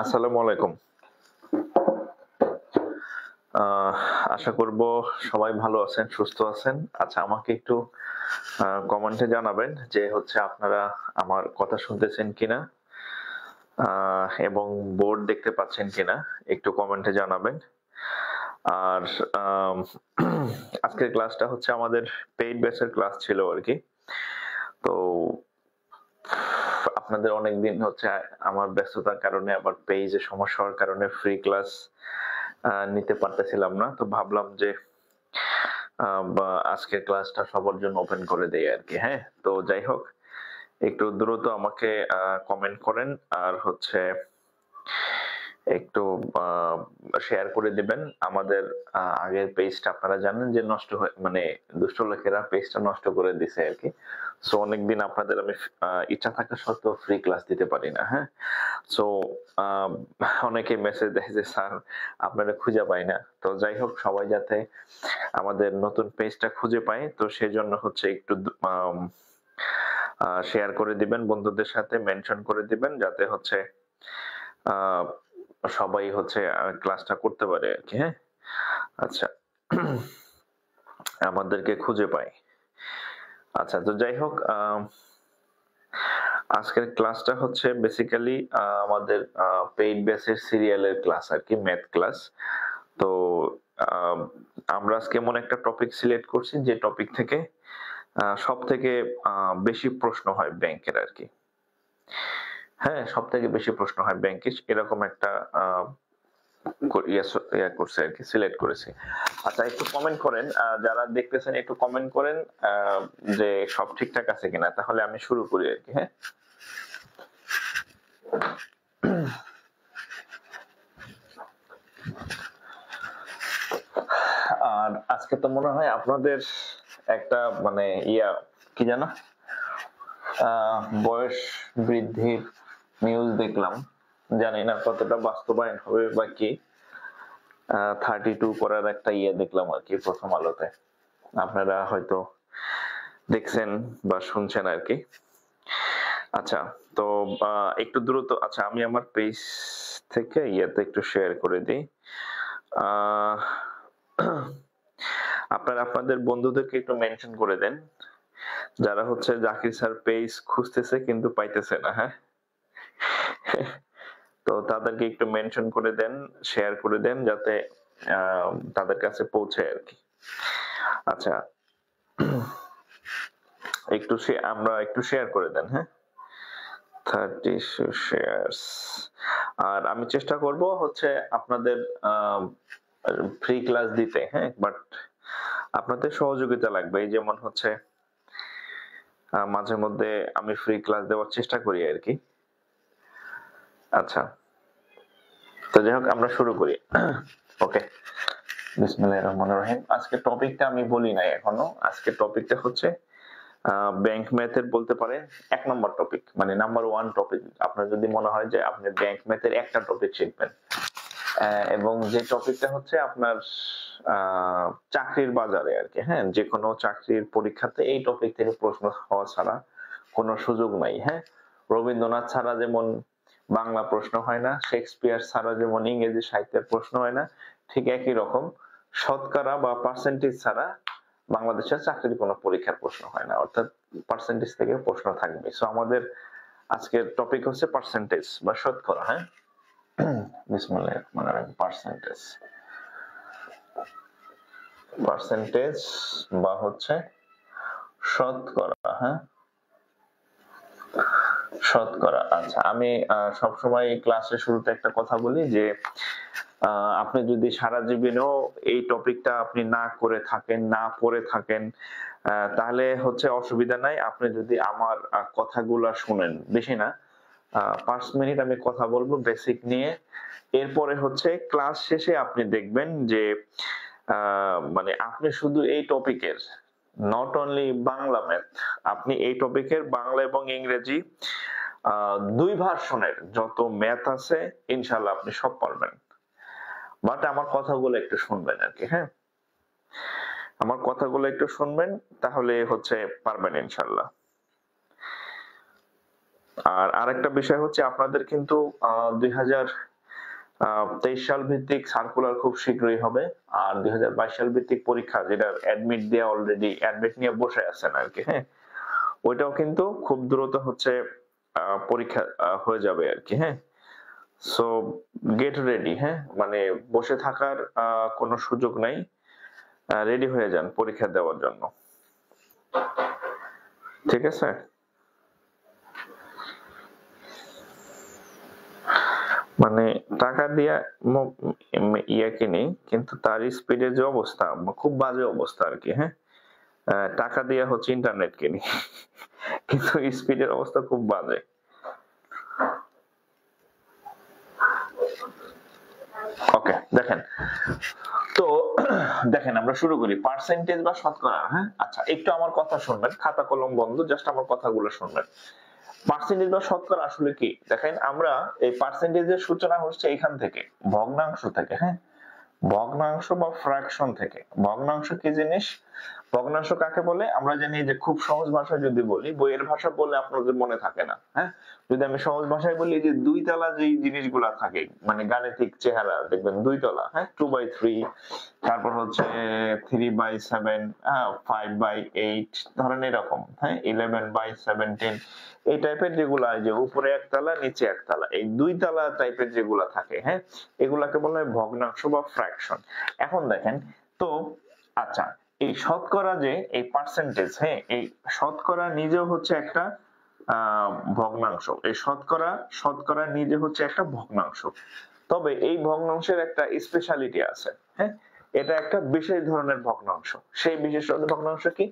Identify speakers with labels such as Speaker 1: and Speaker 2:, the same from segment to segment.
Speaker 1: আসসালামু আলাইকুম। আহ আশা করব সবাই ভালো আছেন, সুস্থ আছেন। আচ্ছা, আমাকে একটু কমেন্টে জানাবেন যে হচ্ছে আপনারা আমার কথা শুনতেছেন কিনা এবং বোর্ড দেখতে পাচ্ছেন কিনা, একটু কমেন্টে জানাবেন। আর আম, আজকের ক্লাসটা হচ্ছে আমাদের পেইড ব্যাচের ক্লাস ছিল আর কি। তো আপনাদের অনেকদিন হচ্ছে আমার ব্যস্ততার কারণে আবার পেজে সমস্যা হওয়ার কারণে ফ্রি ক্লাস নিতে পারতেছিলাম না, তো ভাবলাম যে আজকের ক্লাসটা সবার জন্য ওপেন করে দেই আর কি। হ্যাঁ, তো যাই হোক, একটু দ্রুত আমাকে কমেন্ট করেন আর হচ্ছে একটু শেয়ার করে দিবেন। আমাদের আগের পেজটা আপনারা জানেন যে নষ্ট হয়ে, মানে দুষ্ট লোকেরা পেজটা নষ্ট করে দিছে আর কি। সো অনেকদিন আপনাদের আমি ইচ্ছা থাকা সত্ত্বেও ফ্রি ক্লাস দিতে পারি না। হ্যাঁ, সো অনেকে মেসেজ দেয় যে স্যার আপনারা খুঁজে পাই না। তো যাই হোক, সবাই যাতে আমাদের নতুন পেজটা খুঁজে পায়, তো সেজন্য হচ্ছে একটু শেয়ার করে দিবেন, বন্ধুদের সাথে মেনশন করে দিবেন, যাতে হচ্ছে সবাই হচ্ছে ক্লাসটা করতে পারে আর কি। হ্যাঁ, আচ্ছা, আমাদেরকে খুঁজে পায়। আচ্ছা, তো যাই হোক, আজকের ক্লাসটা হচ্ছে বেসিক্যালি আমাদের পেইড বেসের সিরিয়ালের ক্লাস আর কি, ম্যাথ ক্লাস। তো আমরা আজকে এমন একটা টপিক সিলেক্ট করছি যে টপিক থেকে সব থেকে বেশি প্রশ্ন হয় ব্যাংকের আর কি। হ্যাঁ, সব থেকে বেশি প্রশ্ন হয় ব্যাংকে, এরকম একটা করছে আর কি, সিলেক্ট করেছি। আচ্ছা, একটু কমেন্ট করেন, যারা দেখতেছেন একটু কমেন্ট করেন যে সব ঠিকঠাক আছে কিনা, তাহলে আমি শুরু করি আর কি। হ্যাঁ, আর আজকে তো মনে হয় আপনাদের একটা মানে কি জানো, বয়স বৃদ্ধির নিউজ দেখলাম, জানি না কতটা বাস্তবায়ন হবে বা কি। 32 করার একটা দেখলাম আর কি প্রথম আলোতে, আপনারা হয়তো দেখছেন বা শুনছেন আর কি। আচ্ছা, তো একটু দ্রুত, আচ্ছা আমি আমার পেজ থেকে একটু শেয়ার করে দিই। আপনারা আপনাদের বন্ধুদেরকে একটু মেনশন করে দেন, যারা হচ্ছে জাকির স্যার পেজ খুঁজতেছে কিন্তু পাইতেছে না। হ্যাঁ, তো তাদেরকে একটু মেনশন করে দেন, শেয়ার করে দেন, যাতে তাদের কাছে পৌঁছায় আর কি। আচ্ছা, আমরা একটু শেয়ার করে দেন। হ্যাঁ, 30 শেয়ারস। আর আমি চেষ্টা করব হচ্ছে আপনাদের ফ্রি ক্লাস দিতে। হ্যাঁ, বাট আপনাদের সহযোগিতা লাগবে। যেমন হচ্ছে মাঝে মধ্যে আমি ফ্রি ক্লাস দেওয়ার চেষ্টা করি আর কি। আচ্ছা, তো যাই হোক, আমরা শুরু করি। ওকে, বিসমিল্লাহির রহমানির রহিম। আজকে টপিকটা আমি বলি নাই এখনো। আজকে টপিকটা হচ্ছে ব্যাংক ম্যাথের, বলতে পারে 1 নম্বর টপিক, মানে নাম্বার 1 টপিক। আপনার যদি মনে হয় যে আপনি ব্যাংক ম্যাথের একটা টপিক শিখবেন, এবং যে টপিকটা হচ্ছে আপনার চাকরির বাজারে আর কি। হ্যাঁ, যে কোনো চাকরির পরীক্ষাতে এই টপিক থেকে প্রশ্ন হওয়া ছাড়া কোনো সুযোগ নাই। হ্যাঁ, রবীন্দ্রনাথ ছাড়া যেমন বাংলা প্রশ্ন হয় না, শেক্সপিয়ার ছাড়া যেমন ইংরেজি সাহিত্যের প্রশ্ন হয় না, ঠিক একই রকম শতকরা বা পার্সেন্টেজ ছাড়া বাংলাদেশের চাকরির কোনো পরীক্ষার প্রশ্ন হয় না, অর্থাৎ পার্সেন্টেজ থেকে প্রশ্ন থাকবে। সো আমাদের আজকের টপিক হচ্ছে পার্সেন্টেজ বা শতকরা। হ্যাঁ, বিসমিল্লাহির রহমানির রহিম। পার্সেন্টেজ বা হচ্ছে শতকরা। হ্যাঁ, শতকরা। আচ্ছা, আমি সবসময় ক্লাসের শুরুতে একটা কথা বলি যে আপনি যদি সারা জীবনেও এই টপিকটা আপনি না করে থাকেন, না পড়ে থাকেন, তাহলে হচ্ছে অসুবিধা নাই। আপনি যদি আমার কথাগুলা শুনেন, বেশি না 5 মিনিট আমি কথা বলবো বেসিক নিয়ে, এরপরে হচ্ছে ক্লাস শেষে আপনি দেখবেন যে মানে আপনি শুধু এই টপিকের, নট অনলি বাংলা ম্যাথ, আপনি এই টপিকের বাংলা এবং ইংরেজি 2 ভার্সনের যত ম্যাথ আছে ইনশাআল্লাহ আপনি সব পারবেন। বাট আমার কথাগুলো একটু শুনবেন আর কি। হ্যাঁ, আমার কথাগুলো একটু শুনবেন, তাহলে হচ্ছে পারবেন ইনশাআল্লাহ। আর আরেকটা বিষয় হচ্ছে আপনাদের কিন্তু 2023 সাল ভিত্তিক সার্কুলার খুব শীঘ্রই হবে, আর 2022 সাল ভিত্তিক পরীক্ষা যেটা অ্যাডমিট দিয়ে অলরেডি অ্যাডমিট নিয়ে বসে আছেন আর কি, হ্যাঁ, ওইটাও কিন্তু খুব দ্রুত হচ্ছে পরীক্ষা হয়ে যাবে আর কি, হ্যাঁ। সো গেট রেডি, হ্যাঁ, মানে বসে থাকার কোনো সুযোগ নাই, রেডি হয়ে যান পরীক্ষা দেওয়ার জন্য, ঠিক আছে। মানে টাকা দিয়া ইয়া কিনি, কিন্তু তার স্পিডের যে অবস্থা খুব বাজে অবস্থা আর কি, হ্যাঁ। টাকা দিয়া হচ্ছে ইন্টারনেট কিনি কিন্তু স্পিডের অবস্থা খুব বাজে। ওকে, দেখেন তো দেখেন আমরা শুরু করি পার্সেন্টেজ বা শতকরা, হ্যাঁ। আচ্ছা, একটু আমার কথা শুনবেন, খাতা কলম বন্ধ, জাস্ট আমার কথাগুলো শুনবেন। পার্সেন্টেজ বা শতকরা আসলে কি, দেখেন আমরা এই পার্সেন্টেজের সূচনা হচ্ছে এখান থেকে, ভগ্নাংশ থেকে, হ্যাঁ, ভগ্নাংশ বা ফ্র্যাকশন থেকে। ভগ্নাংশ কি জিনিস? ভগ্নাংশ কাকে বলে আমরা জানি যে খুব সহজ ভাষায় যদি বলি, বইয়ের ভাষা বলে আপনাদের মনে থাকে না, হ্যাঁ। যদি আমি সহজ ভাষায় বলি যে দুই তলা যে জিনিসগুলা থাকে, মানে গাণিতিক চেহারা দেখবেন দুই তলা, হ্যাঁ, 2/3, তারপর হচ্ছে 3/7, 5/8, ধরেন এরকম, হ্যাঁ, 11/17, এই টাইপের যেগুলা, যে উপরে একতলা নিচে একতলা, এই দুই তলা টাইপের যেগুলা থাকে, হ্যাঁ, এগুলাকে বলা হয় ভগ্নাংশ বা ফ্র্যাকশন। এখন দেখেন তো, আচ্ছা, এই শতকরা যে এই পার্সেন্টেজ, হ্যাঁ, এই শতকরা নিজেও হচ্ছে একটা ভগ্নাংশ। এই শতকরা নিজে হচ্ছে একটা ভগ্নাংশ, তবে এই ভগ্নাংশের একটা স্পেশালিটি আছে, হ্যাঁ, এটা একটা বিশেষ ধরনের ভগ্নাংশ। সেই বিশেষ ধরনের ভগ্নাংশ কি,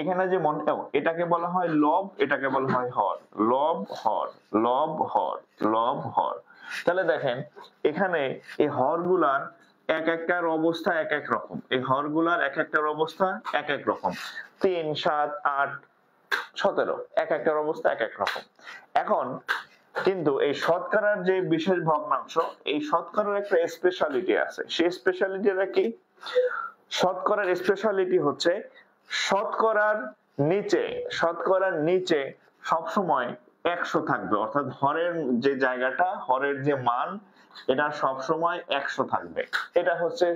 Speaker 1: এখানে যে এটাকে বলা হয় লব, এটাকে বলা হয় হর। লব হর, লব হর, লব হর। তাহলে দেখেন এখানে এই হরগুলার এক একটার অবস্থা এক এক রকম, এই হরগুলার এক একটার অবস্থা এক এক রকম, 3, 7, 8, 17, এক একটার অবস্থা এক এক রকম। এখন কিন্তু এই শতকরার যে বিশেষ ভগ্নাংশ, এই শতকরার একটা স্পেশালিটি আছে। সেই স্পেশালিটিটা কি? শতকরার স্পেশালিটি হচ্ছে শতকরার নিচে সবসময় 100 থাকবে, অর্থাৎ হরের যে জায়গাটা, হরের যে মান, এটা সবসময় 100 থাকবে। এটা হচ্ছে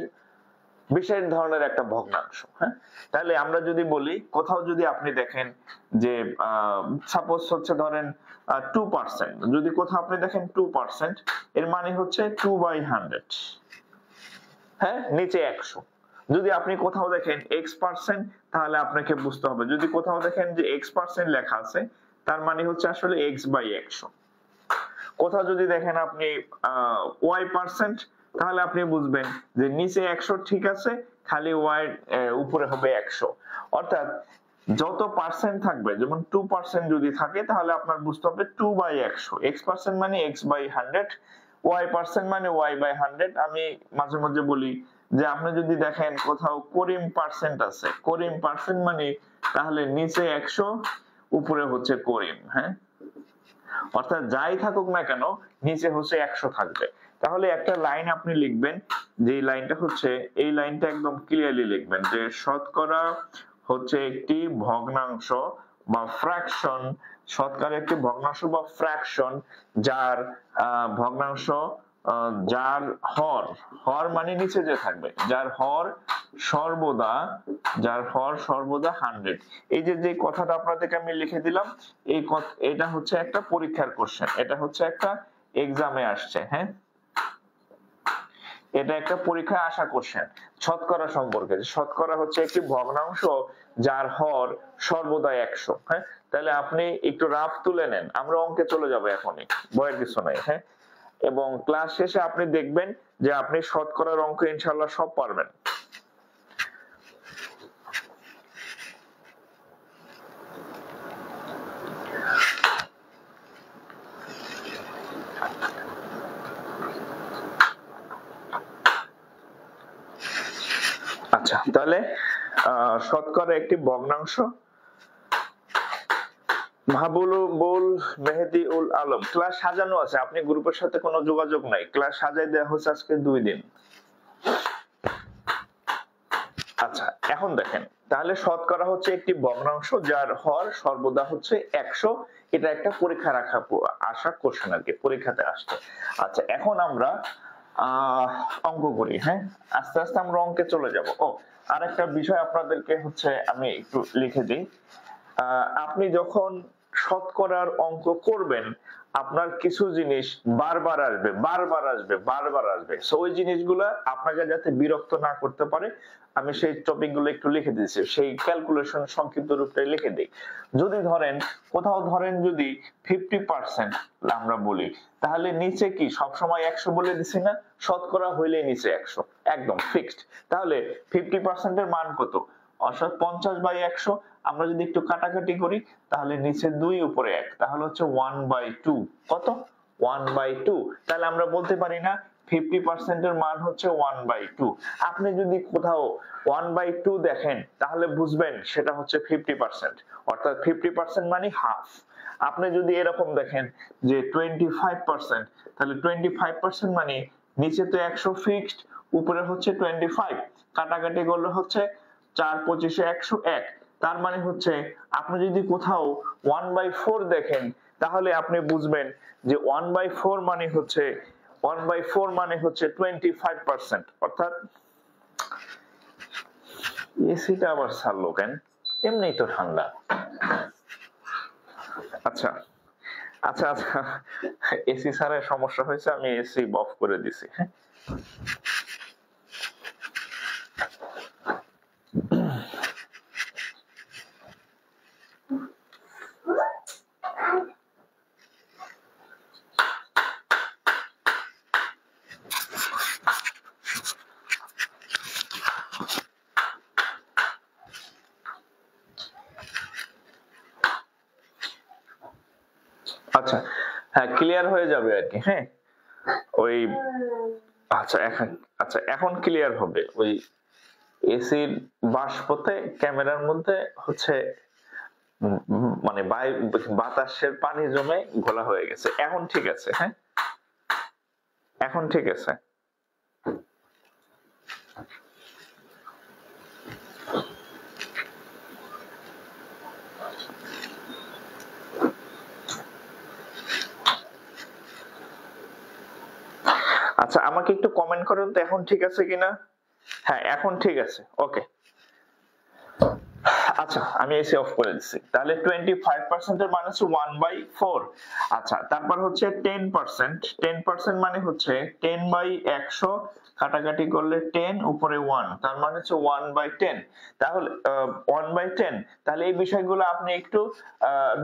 Speaker 1: বিশেষ ধরনের একটা ভগ্নাংশ, হ্যাঁ। তাহলে আমরা যদি বলি, কোথাও যদি আপনি দেখেন যে সাপোজ হচ্ছে ধরেন 2%, যদি কোথাও আপনি দেখেন 2%, এর মানে হচ্ছে 2/100, হ্যাঁ, নিচে 100। যদি আপনি কোথাও দেখেন x%, তাহলে আপনাকে বুঝতে হবে, যদি কোথাও দেখেন যে x% লেখা আছে, তার মানে হচ্ছে আসলে x/100। কোথাও যদি দেখেন আপনি y%, তাহলে আপনি বুঝবেন যে নিচে 100 ঠিক আছে, খালি y উপরে হবে 100। অর্থাৎ যত পার্সেন্ট থাকবে, যেমন 2% যদি থাকে, তাহলে আপনার বুঝতে হবে 2/100, x% মানে x/100, y% মানে y/100। আমি মাঝে মাঝে বলি যে আপনি যদি দেখেন কোথাও করিম% আছে, করিম% মানে তাহলে নিচে 100, উপরে হচ্ছে করিম, হ্যাঁ। অর্থাৎ যাই থাকুক না কেন, নিচে হচ্ছে 100 থাকবে। তাহলে একটা লাইন আপনি লিখবেন, যে লাইনটা হচ্ছে, এই লাইনটা একদম ক্লিয়ারলি লিখবেন যে শতকরা হচ্ছে একটি ভগ্নাংশ বা ফ্র্যাকশন, শতকরা একটি ভগ্নাংশ বা ফ্র্যাকশন যার ভগ্নাংশ, যার হর মানে নিচে যে থাকবে, যার হর সর্বদা 100। এই যে কথাটা আপনাদেরকে আমি লিখে দিলাম, এটা হচ্ছে একটা পরীক্ষার কোশ্চেন, এটা হচ্ছে একটা এক্সামে আসছে, হ্যাঁ, এটা একটা পরীক্ষায় আসা কোশ্চেন শতকরা সম্পর্কে। শতকরা হচ্ছে একটি ভগ্নাংশ যার হর সর্বদা 100, হ্যাঁ। তাহলে আপনি একটু রাফ তুলে নেন, আমরা অঙ্কে চলে যাব এখনই, ভয়ের কিছু নাই, হ্যাঁ। এবং ক্লাস শেষে আপনি দেখবেন যে আপনি শতকরার অঙ্ক ইনশাআল্লাহ সব পারবেন। আচ্ছা, তাহলে শতকরা একটি ভগ্নাংশ। মাহবুবুল মেহেদি উল আলম, ক্লাস সাজানো আছে, আপনি গ্রুপের সাথে কোনো যোগাযোগ নাই, ক্লাস সাজাই দেওয়া হচ্ছে আজকে 2 দিন। আচ্ছা, এখন দেখেন তাহলে শতকরা হচ্ছে একটি ভগ্নাংশ যার হর সর্বদা হচ্ছে 100। এটা একটা পরীক্ষা রাখা আসা কোশ্চেন আর কি, পরীক্ষাতে আসছে। আচ্ছা, এখন আমরা অঙ্ক করি। হ্যাঁ, আস্তে আস্তে আমরা অঙ্কে চলে যাব। ও, আরেকটা বিষয় আপনাদেরকে হচ্ছে আমি একটু লিখে দিই। আপনি যখন শতকরার অঙ্ক করবেন, আপনার কিছু জিনিস বারবার আসবে বারবার আসবে বারবার আসবে। সো ওই জিনিসগুলো আপনাকে যাতে বিরক্ত না করতে পারে, আমি সেই টপিক গুলো একটু লিখে দিয়েছি, সেই ক্যালকুলেশন সংক্ষিপ্ত রূপটাই লিখে দিই। যদি ধরেন কোথাও ধরেন যদি 50% আমরা বলি, তাহলে নিচে কি সবসময় 100 বলে দিছি না? শতকরা হইলে নিচে 100 একদম ফিক্সড। তাহলে 50% এর মান কত? অর্থাৎ 50/100। আমরা যদি একটু কাটাকাটি করি, তাহলে নিচে 2 উপরে 1, তাহলে হচ্ছে 1/2। কত? 1/2। তাহলে আমরা বলতে পারি না 50% এর মান হচ্ছে 1/2। আপনি যদি কোথাও 1/2 দেখেন, তাহলে বুঝবেন সেটা হচ্ছে 50%, অর্থাৎ 50% মানে হাফ। আপনি যদি এরকম দেখেন যে 25%, তাহলে 25% মানে নিচে তো 100 ফিক্সড, উপরে হচ্ছে 25, কাটাকাটি করলে হচ্ছে 4 25 101। তার মানে হচ্ছে আপনি যদি কোথাও 1/4 দেখেন, তাহলে আপনি বুঝবেন যে 1/4 মানে হচ্ছে 25%, অর্থাৎ এসিটা আবার ছাড়লো কেন? এমনিই তো ঠান্ডা। আচ্ছা আচ্ছা আচ্ছা, এসি ছাড়ার সমস্যা হয়েছে, আমি এসি অফ করে দিছি। হ্যাঁ, আচ্ছা, হ্যাঁ ক্লিয়ার হয়ে যাবে আর কি। হ্যাঁ, ওই এখন ক্লিয়ার হবে। ওই এসির বাষ্পতে ক্যামেরার মধ্যে হচ্ছে মানে বাতাসের পানি জমে ঘোলা হয়ে গেছে। এখন ঠিক আছে। হ্যাঁ, এখন ঠিক আছে। আচ্ছা, আমাকে একটু কমেন্ট করুন তো এখন ঠিক আছে কিনা। হ্যাঁ, এখন ঠিক আছে। ওকে, আচ্ছা আমি এসি অফ করে দিচ্ছি। তাহলে 25% এর মানে হচ্ছে 1/4। আচ্ছা, তারপর হচ্ছে 10%। 10% মানে হচ্ছে 10/100, কাটাকাটি করলে 10 উপরে 1, তার মানে হচ্ছে 1/10। তাহলে 1/10। তাহলে এই বিষয়গুলো আপনি একটু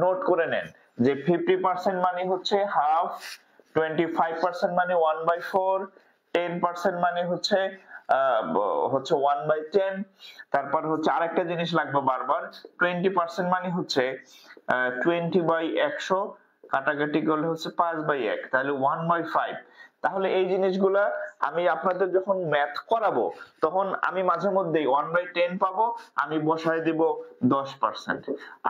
Speaker 1: নোট করে নেন যে 50% মানে হচ্ছে হাফ, 25% মানে 1/4, 10% মানে হচ্ছে 1/10। তারপর হচ্ছে আরেকটা জিনিস লাগবে বারবার, 20% মানে হচ্ছে 20/100, কাটাকাটি করলে হচ্ছে 5/1, তাহলে 1/5। তাহলে এই জিনিসগুলা আমি আপনাদের যখন ম্যাথ করাবো, তখন আমি মাঝে মধ্যেই 1/10 পাবো, আমি বসায় দিব 10%।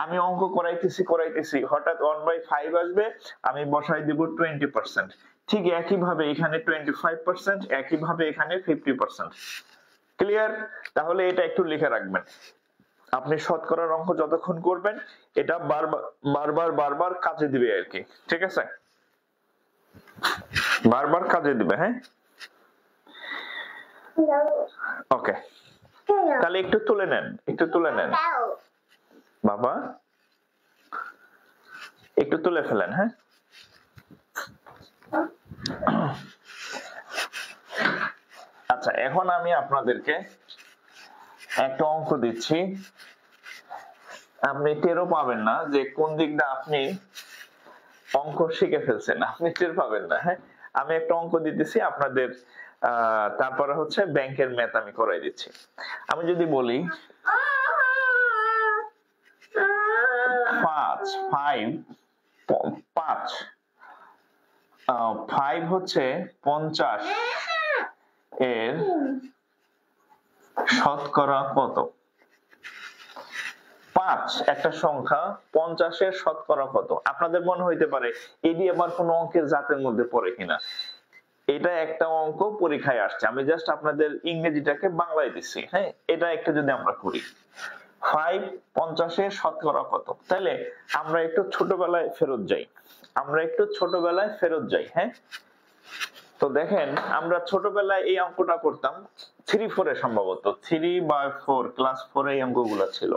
Speaker 1: আমি অঙ্ক করাইতেছি হঠাৎ 1/5 আসবে, আমি বসায় দিব 20%। ঠিক একইভাবে এখানে 25%, একইভাবে এখানে 50%। ক্লিয়ার? তাহলে এটা একটু লিখে রাখবেন। আপনি শতকরার অঙ্ক যতক্ষণ করবেন, এটা বারবার বারবার কাজে দিবে আর কি। ঠিক আছে, বারবার কাজে দিবে। হ্যাঁ, ওকে, তাহলে একটু তুলে নেন, বাবা, একটু তুলে ফেলেন। হ্যাঁ, আচ্ছা, এখন আমি আপনাদেরকে একটা অঙ্ক দিচ্ছি, আপনি টেরও পাবেন না যে কোন দিকটা আপনি অঙ্ক শিখে ফেলছেন, আপনি টের পাবেন না। হ্যাঁ, আমি একটা অঙ্ক দিতেছি আপনাদের, তারপরে হচ্ছে ব্যাংকের ম্যাথ আমি করাই দিচ্ছি। আমি যদি বলি 5 হচ্ছে 50 এর শতকরা কত? 5 একটা সংখ্যা, 50 এর শতকরা কত? আপনাদের মনে হইতে পারে এটি আবার কোন অঙ্কের জাতের মধ্যে পড়ে কিনা। এটা একটা অঙ্ক পরীক্ষায় আসছে, আমি জাস্ট আপনাদের ইংরেজিটাকে বাংলায় দিচ্ছি। হ্যাঁ, এটা একটা যদি আমরা করি, 5 50-এর শতকরা কত? তাহলে আমরা একটু ছোটবেলায় ফেরত যাই, হ্যাঁ। তো দেখেন আমরা ছোটবেলায় এই অঙ্কটা করতাম 3-4 এ, সম্ভবত 3/4 ক্লাস 4 এই অঙ্কগুলো ছিল।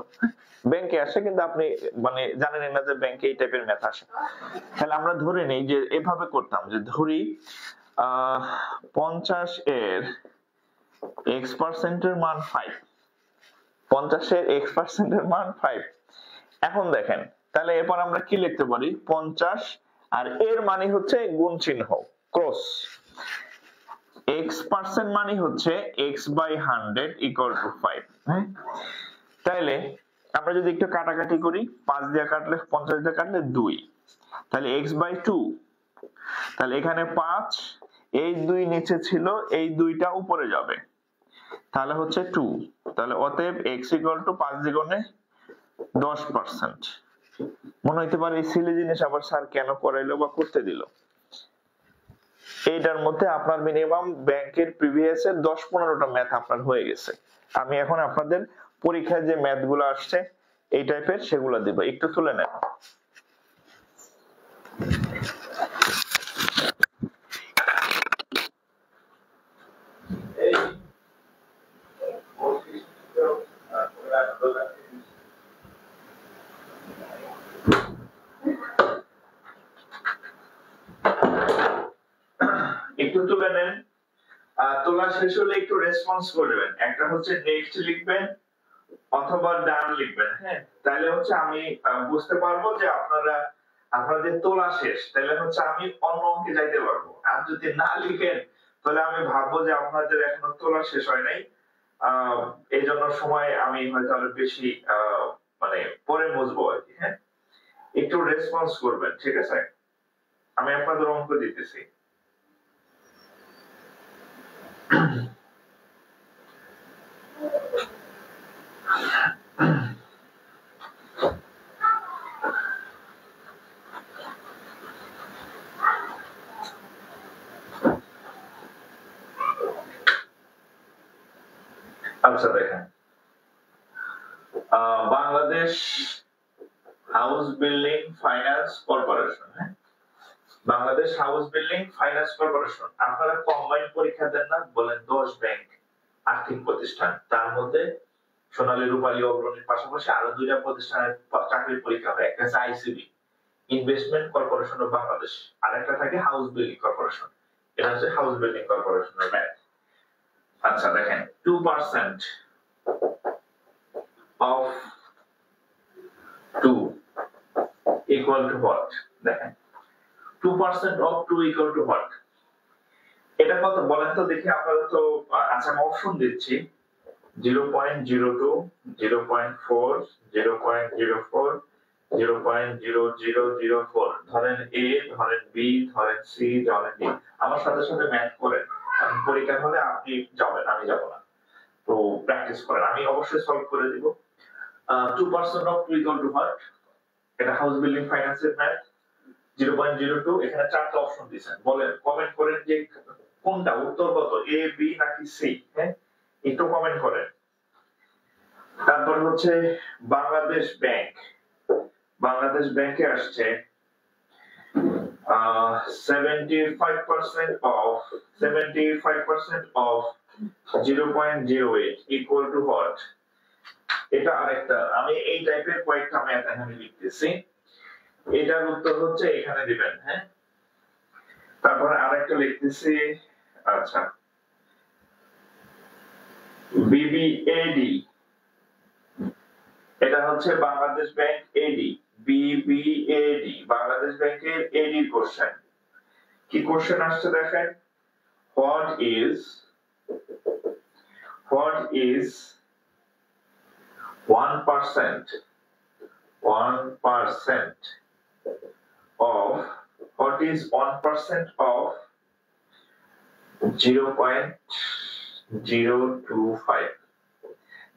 Speaker 1: ব্যাংকে আসে, কিন্তু আপনি মানে জানেন না যে ব্যাংকে এই টাইপের ম্যাথ আসে। তাহলে আমরা ধরে নেই যে এভাবে করতাম, যে ধরি 50 এর x% এর মান 5, 50 এর x% এর মান 5। এখন দেখেন, তাহলে এরপর আমরা কি লিখতে পারি, 50 আর এর মানে হচ্ছে গুণ চিহ্ন ক্রস, x% মানে হচ্ছে x/100 = 5, হ্যাঁ। তাহলে আমরা যদি একটু কাটাকাটি করি, 5 দিয়ে কাটলে 50 দিয়ে কাটলে 2, তাহলে x/2, তাহলে এখানে 5, এই 2 নিচে ছিল, এই 2টা উপরে যাবে, তাহলে হচ্ছে 2, তাহলে অতএব x = 5 দ্বিগুণে 10%। মনে হইতে পারে এই সিলি জিনিস আবার স্যার কেন করাইলো বা করতে দিল। এইটার মধ্যে আপনার মিনিমাম ব্যাংকের প্রিভিয়াস এর 10-15টা ম্যাথ আপনার হয়ে গেছে। আমি এখন আপনাদের পরীক্ষায় যে ম্যাথ গুলো আসছে এই টাইপের, সেগুলো দিব, একটু তুলে নেন। একটু তুলে নেন, তোলা শেষ হলে একটু রেসপন্স করবেন। একটা হচ্ছে নেক্সট লিখবেন অথবা ডান লিখবেন, হ্যাঁ। তাহলে হচ্ছে আমি বুঝতে পারবো যে আপনাদের তোলা শেষ, তাহলে হচ্ছে আমি অন্য অঙ্কে যাইতে পারবো। আর যদি না লিখেন তাহলে আমি ভাববো যে আপনাদের এখনো তোলা শেষ হয় নাই, এই জন্য সময় আমি হয়তো আরো বেশি মানে পরে বুঝবো আর কি, হ্যাঁ। একটু রেসপন্স করবেন, ঠিক আছে। আমি আপনাদের অঙ্ক দিতেছি। আচ্ছা দেখেন, Bangladesh house building finance corporation, হ্যাঁ, Bangladesh house building finance corporation. আপনারা কম্বাইন পরীক্ষা দেন না, বলেন 10 ব্যাংক আর্থিক প্রতিষ্ঠান, তার মধ্যে সোনালী রূপালী অগ্রণীর পাশাপাশি আরো 2টা প্রতিষ্ঠানের চাকরির পরীক্ষা হয়। একটা হচ্ছে ICB, investment corporation of Bangladesh, আর একটা থাকে হাউস বিল্ডিং কর্পোরেশন। এটা হচ্ছে হাউস বিল্ডিং কর্পোরেশনের ম্যাথ। আচ্ছা দেখেন, 2% of 2 equal to what? দেখেন 2% of 2 equal to what? এটা কত বলেন তো দেখি আপনারা তো। আচ্ছা আমি অপশন দিচ্ছি, 0.02, 0.4, 0.04, 0.0004। ধরেন A, ধরেন B, ধরেন C, ধরেন D। আমার সাথে সাথে ম্যাথ করেন, কারণ পরীক্ষা হলে আপনি যাবেন, আমি যাব না। তো প্র্যাকটিস করেন, আমি অবশ্যই সলভ করে দিব। 2% of 2 equal to what? এটা হাউস বিল্ডিং ফাইন্যান্সের ম্যাথ। 0.02, এখানে 4টা অপশন দিয়েছেন, বলেন, কমেন্ট করেন যে কোনটা উত্তর কত, A, B নাকি C, হ্যাঁ, একটু কমেন্ট করেন। তারপর হচ্ছে বাংলাদেশ ব্যাংক, বাংলাদেশ ব্যাংকে আসছে 75% of 0.08 equal to what? এটা আরেকটা, আমি এই টাইপের কয়েকটা ম্যাথ এখানে লিখতেছি, এটার উত্তর হচ্ছে এখানে দিবেন, হ্যাঁ। তারপরে আরেকটা লিখতেছি, আচ্ছা বিবিএডি, এটা হচ্ছে বাংলাদেশ ব্যাংক এডি, বিবিএডি বাংলাদেশ ব্যাংকের এডি কোশ্চেন। কি কোশ্চেন আসছে দেখেন, what is 1% of 0.025?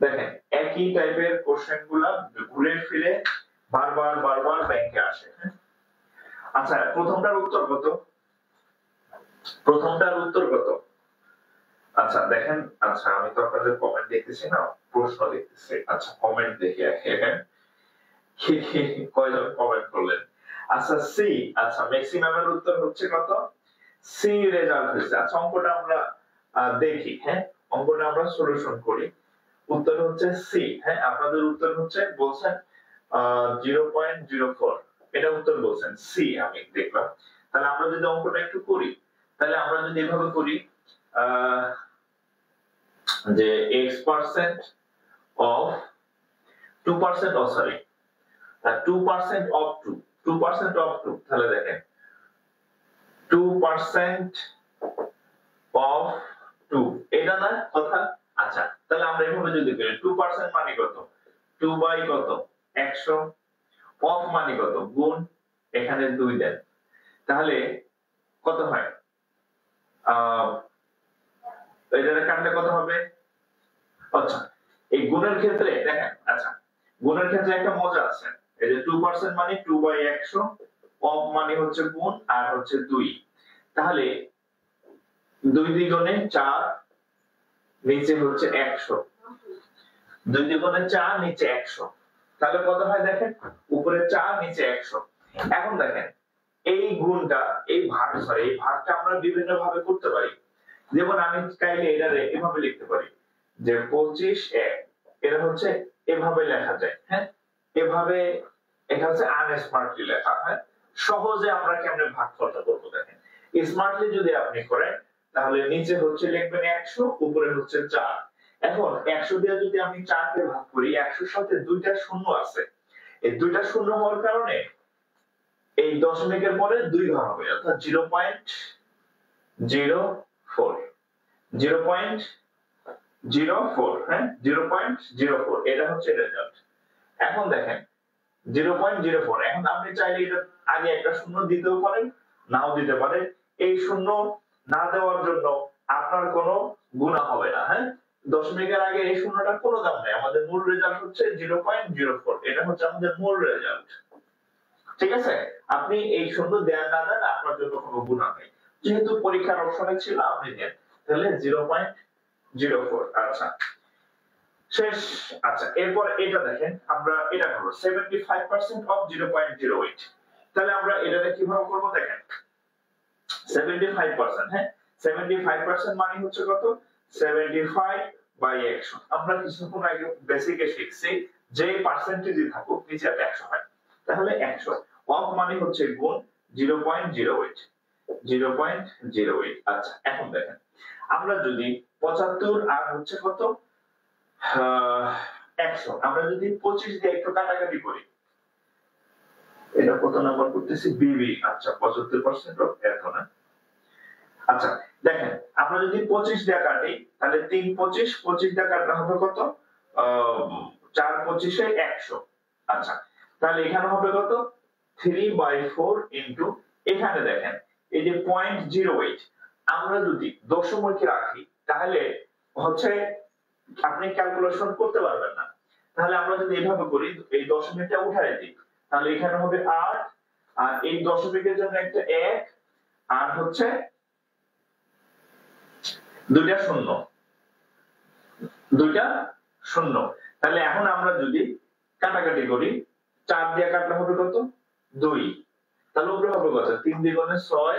Speaker 1: দেখেন একই টাইপের কোশ্চেন গুলা ঘুরে ফিরে বারবার ব্যাংকে আসে। আচ্ছা প্রথমটার উত্তর কত? আচ্ছা দেখেন, আচ্ছা আমি তো আপনাদের কমেন্ট দেখতেছি না, প্রশ্ন দেখতেছি। আচ্ছা কমেন্ট দেখি কয়জন কমেন্ট করলেন। আচ্ছা সি, আচ্ছা ম্যাক্সিমামের উত্তর হচ্ছে কত? সি রেজাল্ট হয়েছে। আচ্ছা অঙ্কটা আমরা দেখি। হ্যাঁ, অঙ্কটা আমরা সলিউশন করি। উত্তর হচ্ছে সি। হ্যাঁ, আপনাদের উত্তর হচ্ছে বলছেন 0.04, এটা উত্তর বলছেন সি। আমি দেখলাম। তাহলে আমরা যদি অঙ্কটা একটু করি, তাহলে আমরা যদি এভাবে করি যে x% of 2%, ও সরি 2% of 2% of 2, তাহলে দেখেন 2% of 2, এটা না কথা। আচ্ছা তাহলে আমরা এভাবে যদি করি 2% মানে কত? 2 বাই কত? 100। অফ মানে কত? গুণ, এখানে 2 দেন, তাহলে কত হয়? এটা কাটলে কত হবে? আচ্ছা এই গুণের ক্ষেত্রে দেখেন, আচ্ছা গুণের ক্ষেত্রে একটা মজা আছে। এই যে 2% মানে 2 বাই 100, অফ মানে হচ্ছে গুণ আর হচ্ছে 2, তাহলে 2 দ্বিগুণে 4, নিচে হচ্ছে 100। 2 দ্বিগুণে 4, নিচে 100, তাহলে কত হয় দেখেন? উপরে 4, নিচে 100। এখন দেখেন এই গুণটা, এই ভাগ, সরি এই ভাগটা আমরা বিভিন্ন ভাবে করতে পারি। যেমন আমি চাইলে এটা এভাবে লিখতে পারি যে 25 1, এটা হচ্ছে এভাবে লেখা যায়। হ্যাঁ, এভাবে, এটা হচ্ছে আনস্মার্টলি লেখা। হ্যাঁ, সহজে আমরা কেমনে ভাগফলটা করব দেখেন। স্মার্টলি যদি আপনি করেন, তাহলে নিচে হচ্ছে লিখবেন 100, উপরে হচ্ছে 4। এখন 100 দিয়ে যদি আমি 4 কে ভাগ করি, 100 এর সাথে দুইটা শূন্য আছে। এই দুইটা শূন্য হওয়ার কারণে এই দশমিকের পরে 2 ঘর হবে, অর্থাৎ 0.04, 0.04। হ্যাঁ, 0.04, এটা হচ্ছে রেজাল্ট। এখন দেখেন 0.04, এখন আপনি চাইলে এটা আগে একটা শূন্য দিতেও পারেন, নাও দিতে পারেন। এই শূন্য না দেওয়ার জন্য আপনার কোনো গুণা হবে না। হ্যাঁ, দশমিকের আগে এই শূন্যটা কোনো দাম নেই। আমাদের মূল রেজাল্ট হচ্ছে 0.04, এটা হচ্ছে আমাদের মূল রেজাল্ট। ঠিক আছে, আপনি এই শূন্য দেন না দেন আপনার জন্য কোনো গুণা নেই, যেহেতু পরীক্ষার অপশনে ছিল আপনি দেন, তাহলে 0.04। আচ্ছা শেষ। আচ্ছা এরপর এটা দেখেন, আমরা এটা করব 75% অফ 0.08, তাহলে আমরা এটাকে কিভাবে করব দেখেন। 75%, হ্যাঁ 75% মানে হচ্ছে কত? 75 বাই 100। আমরা কিছুক্ষণ আগে বেসিকে শিখছি যে পার্সেন্টেজই থাকুক নিচে 100 হয়, তাহলে 100 অফ মানে হচ্ছে গুণ 0.08, 0.08। আচ্ছা এখন দেখেন, আমরা যদি 75 আর হচ্ছে কত 100, আমরা যদি 25 দিয়ে একটু কাটাকাটি করি, এটা কত নাম্বার করতেছি? বিবি। আচ্ছা 75% অফ এত না। আচ্ছা দেখেন, আমরা যদি 25 দিয়ে কাটি, তাহলে 3 25, 25 দিয়ে কাটলে হবে কত? 4 25 এ 100। আচ্ছা তাহলে এখানে হবে কত? 3/4 ইনটু, এখানে দেখেন এই যে 0.08, আমরা যদি দশমিকে রাখি তাহলে হচ্ছে আপনি ক্যালকুলেশন করতে পারবেন না। তাহলে আমরা যদি এভাবে করি, এই দশমিকটা উঠাই দিই, তাহলে এখানে হবে 8, আর এই দশমিকের জন্য একটা 1, আর হচ্ছে দুইটা শূন্য, দুইটা শূন্য। তাহলে এখন আমরা যদি কাটাকাটি করি, 4 দিয়ে কাটলে হবে কত? 2, তাহলে উপরে হবে কত? 3 দ্বিগুণে 6,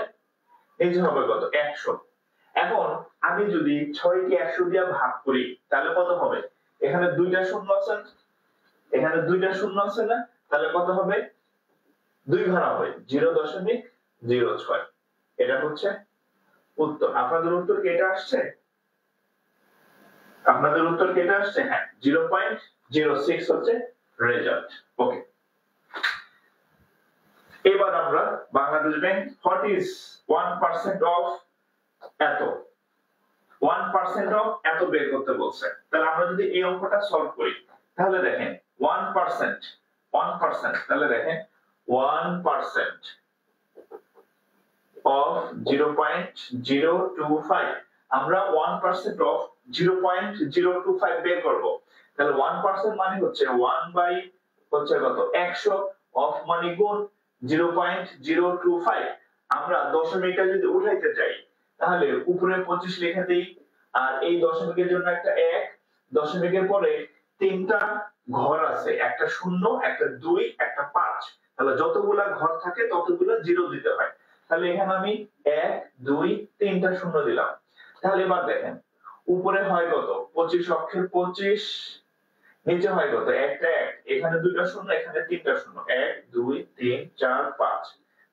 Speaker 1: এই যে হবে কত? 100। এখন আমি যদি 6 কে 100 দিয়ে ভাগ করি, তাহলে কত হবে? এখানে দুইটা শূন্য আছে, এখানে দুইটা শূন্য আছে না, তাহলে কত হবে? 2 ঘর হবে 0.06। এটা হচ্ছে উত্তর। আপনাদের উত্তর কি এটা আসছে? আপনাদের উত্তর কি এটা আসছে? হ্যাঁ, 0.06 হচ্ছে রেজাল্ট। ওকে, এবার আমরা Bangladesh bank what is 1% of এত, 1% অফ এত বের করতে বলছে। তাহলে আমরা যদি এই অঙ্কটা সলভ করি, তাহলে দেখেন 1%, 1%, তাহলে দেখেন 1% অফ 0.025, আমরা 1% অফ 0.025 বের করব। তাহলে 1% মানে হচ্ছে 1 বাই হচ্ছে কত? 100, অফ মানে গুণ 0.025। আমরা দশমিকটা যদি উঠাইতে চাই, তাহলে উপরে 25 লিখে দেই, আর এই দশমিকের জন্য একটা 1, দশমিকের পরে তিনটা ঘর আছে, একটা 0, একটা 2, একটা 5। তাহলে যতগুলা ঘর থাকে ততগুলা 0 দিতে হয়। তাহলে এখানে আমি 1, 2, 3টা 0 দিলাম। তাহলে এবার দেখেন উপরে হয় কত, 25 অক্ষের 25, নিচে হয় কত, একটা 1, এখানে দুইটা 0, এখানে তিনটা 0, 1, 2, 3, 4, 5,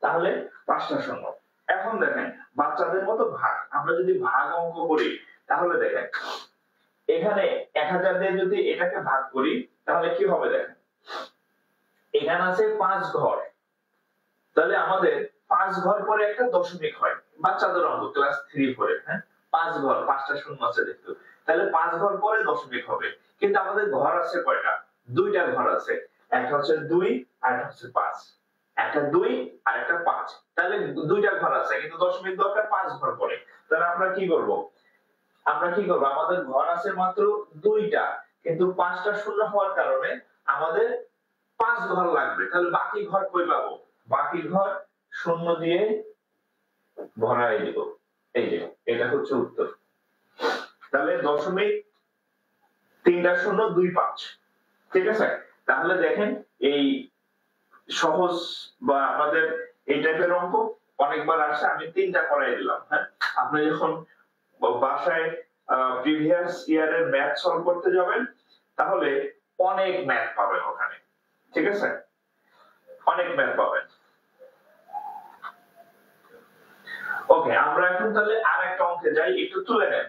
Speaker 1: তাহলে 5টা 0। এখন দেখেন বাচ্চাদের মতো ভাগ, আমরা যদি ভাগ অঙ্ক করি তাহলে দেখেন এখানে 1000 দিয়ে যদি এটাকে ভাগ করি তাহলে কি হবে দেখেন, এখানে আছে 5 ঘর, তাহলে আমাদের 5 ঘর পরে একটা দশমিক হয়, বাচ্চাদের অঙ্ক ক্লাস 3 পরে, হ্যাঁ 5 ঘর, 5টা শূন্য আছে দেখতো, তাহলে 5 ঘর পরে দশমিক হবে। কিন্তু আমাদের ঘর আছে কয়টা, দুইটা ঘর আছে, একটা হচ্ছে 2 আর একটা হচ্ছে 5, একটা 2 আর একটা 5, তাহলে দুইটা ঘর আছে কিন্তু দশমিক দরকার 5 ঘর পরে। তাহলে আমরা কি করব, আমাদের ঘর আছে মাত্র দুইটা, কিন্তু 5টা শূন্য হওয়ার কারণে আমাদের 5 ঘর লাগবে। তাহলে বাকি ঘর কই পাবো, বাকি ঘর শূন্য দিয়ে ভরাই দিব। এই যে এটা হচ্ছে উত্তর। তাহলে দশমিক 3টা 0, 2, 5, ঠিক আছে। তাহলে দেখেন এই সহজ বা আমাদের এই টাইপের অঙ্ক অনেকবার আসে, আমি 3টা করাই দিলাম। হ্যাঁ, আপনি যখন বাসায় প্রিভিয়াস ইয়ারের ম্যাথ সলভ করতে যাবেন তাহলে অনেক ম্যাথ পাবেন ওখানে, ঠিক আছে, অনেক ম্যাথ পাবেন। ওকে, আমরা এখন তাহলে আর একটা অঙ্কে যাই, একটু তুলে নেন।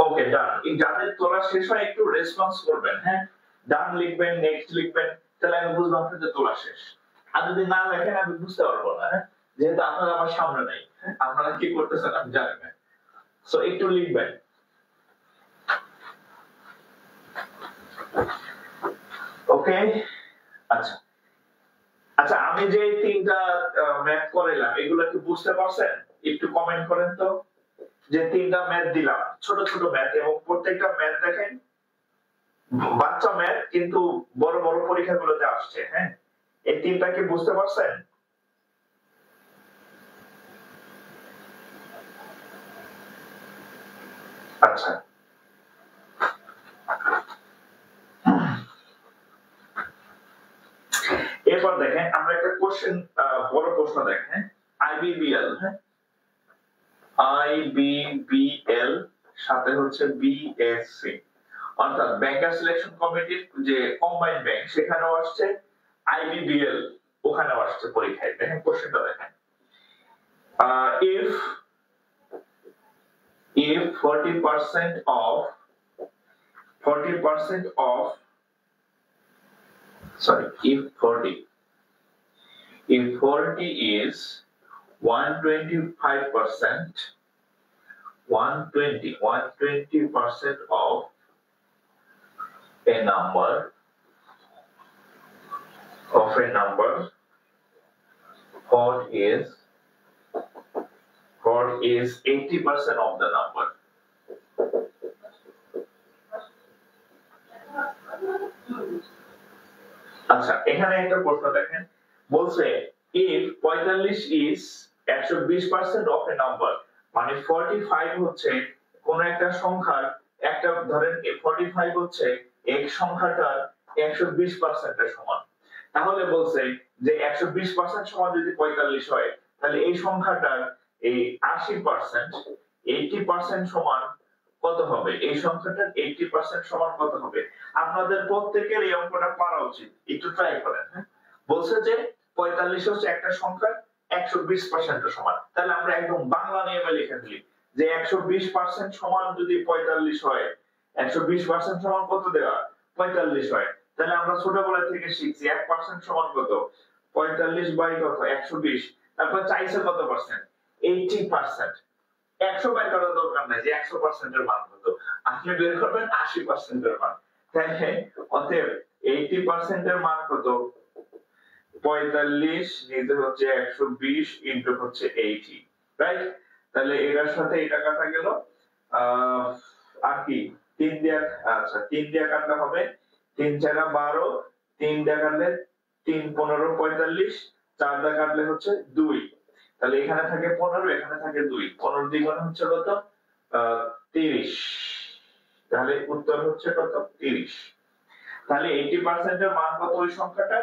Speaker 1: ওকে ডান, এই যাদের তোলা শেষ হয় একটু রেসপন্স করবেন, হ্যাঁ ডান লিখবেন, নেক্সট লিখবেন, তাহলে আমি বুঝবো আপনাদের তোলা শেষ। আর যদি না লেখেন আমি বুঝতে পারবো না, হ্যাঁ যেহেতু আপনারা আমার সামনে নাই, আপনারা কি করতেছেন আমি জানি না, সো একটু লিখবেন। ওকে, আচ্ছা আচ্ছা, আমি যে 3টা ম্যাথ করাইলাম এগুলো কি বুঝতে পারছেন, একটু কমেন্ট করেন তো। যে 3টা ম্যাথ দিলাম ছোট ছোট ম্যাথ, এবং প্রত্যেকটা ম্যাথ দেখেন বাচ্চা ম্যাথ কিন্তু বড় বড় পরীক্ষাগুলোতে আসছে, হ্যাঁ এই 3টা কি বুঝতে পারছেন? আচ্ছা, এরপর দেখেন আমরা একটা কোশ্চেন, বড় প্রশ্ন দেখেন, আইবিবিএল, হ্যাঁ আইবিবিএল সাথে হচ্ছে বিএসসি, অর্থাৎ ব্যাংকার সিলেকশন কমিটির যে কম্বাইন্ড ব্যাংক সেখানেও আসছে, আইবিবিএল ওখানেও আসছে পরীক্ষায়। দেখেন কোশ্চেনটা দেখেন, if 40% of 40% of sorry if 40 is 125%, 120% of a number what is 80% of the number। আচ্ছা, এখানে একটা প্রশ্ন দেখেন, বলছে if 45 is 120% of a number, মানে 45 হচ্ছে কোন একটা সংখ্যার একটা, ধরেন 45 হচ্ছে এক সংখ্যাটার 120% এর সমান। তাহলে বলছে যে 120% সমান যদি 45 হয় তাহলে এই সংখ্যাটার এই 80%, 80% সমান কত হবে, এই সংখ্যাটার 80% সমান কত হবে। আপনাদের প্রত্যেকের এই অঙ্কটা পারা উচিত, একটু ট্রাই করেন। হ্যাঁ, বলছে যে 45 হচ্ছে একটা সংখ্যার 120% সমান, তাহলে আমরা একদম বাংলা নিয়মে লিখে দিই যে 120% সমান যদি 45 হয়, 120% সমান কত দেওয়া, 45 হয়। তাহলে আমরা ছোটবেলা থেকে শিখছি 1% সমান কত, 45 বাই কত, 120, তারপর চাইছে কত পার্সেন্ট, 80%। 100 বের করার দরকার নাই যে 100% এর মান কত, আপনি বের করবেন 80% এর মান। তাহলে অতএব 80% এর মান কত, 45 নিচে হচ্ছে 120 ইনটু হচ্ছে 80, রাইট? তাহলে এটার সাথে এটা কাটা গেল, আর কি 3 দিয়ে, আচ্ছা 3 দিয়ে কাটলে হবে 3 4 12, 3 দিয়ে কাটলে 3 15 45, 4 দিয়ে কাটলে হচ্ছে 2, তাহলে এখানে থাকে 15, এখানে থাকে 2, 15 দ্বিগুণ হচ্ছে কত? 30। তাহলে উত্তর হচ্ছে কত? 30। তাহলে 80% এর মান কত ওই সংখ্যাটা?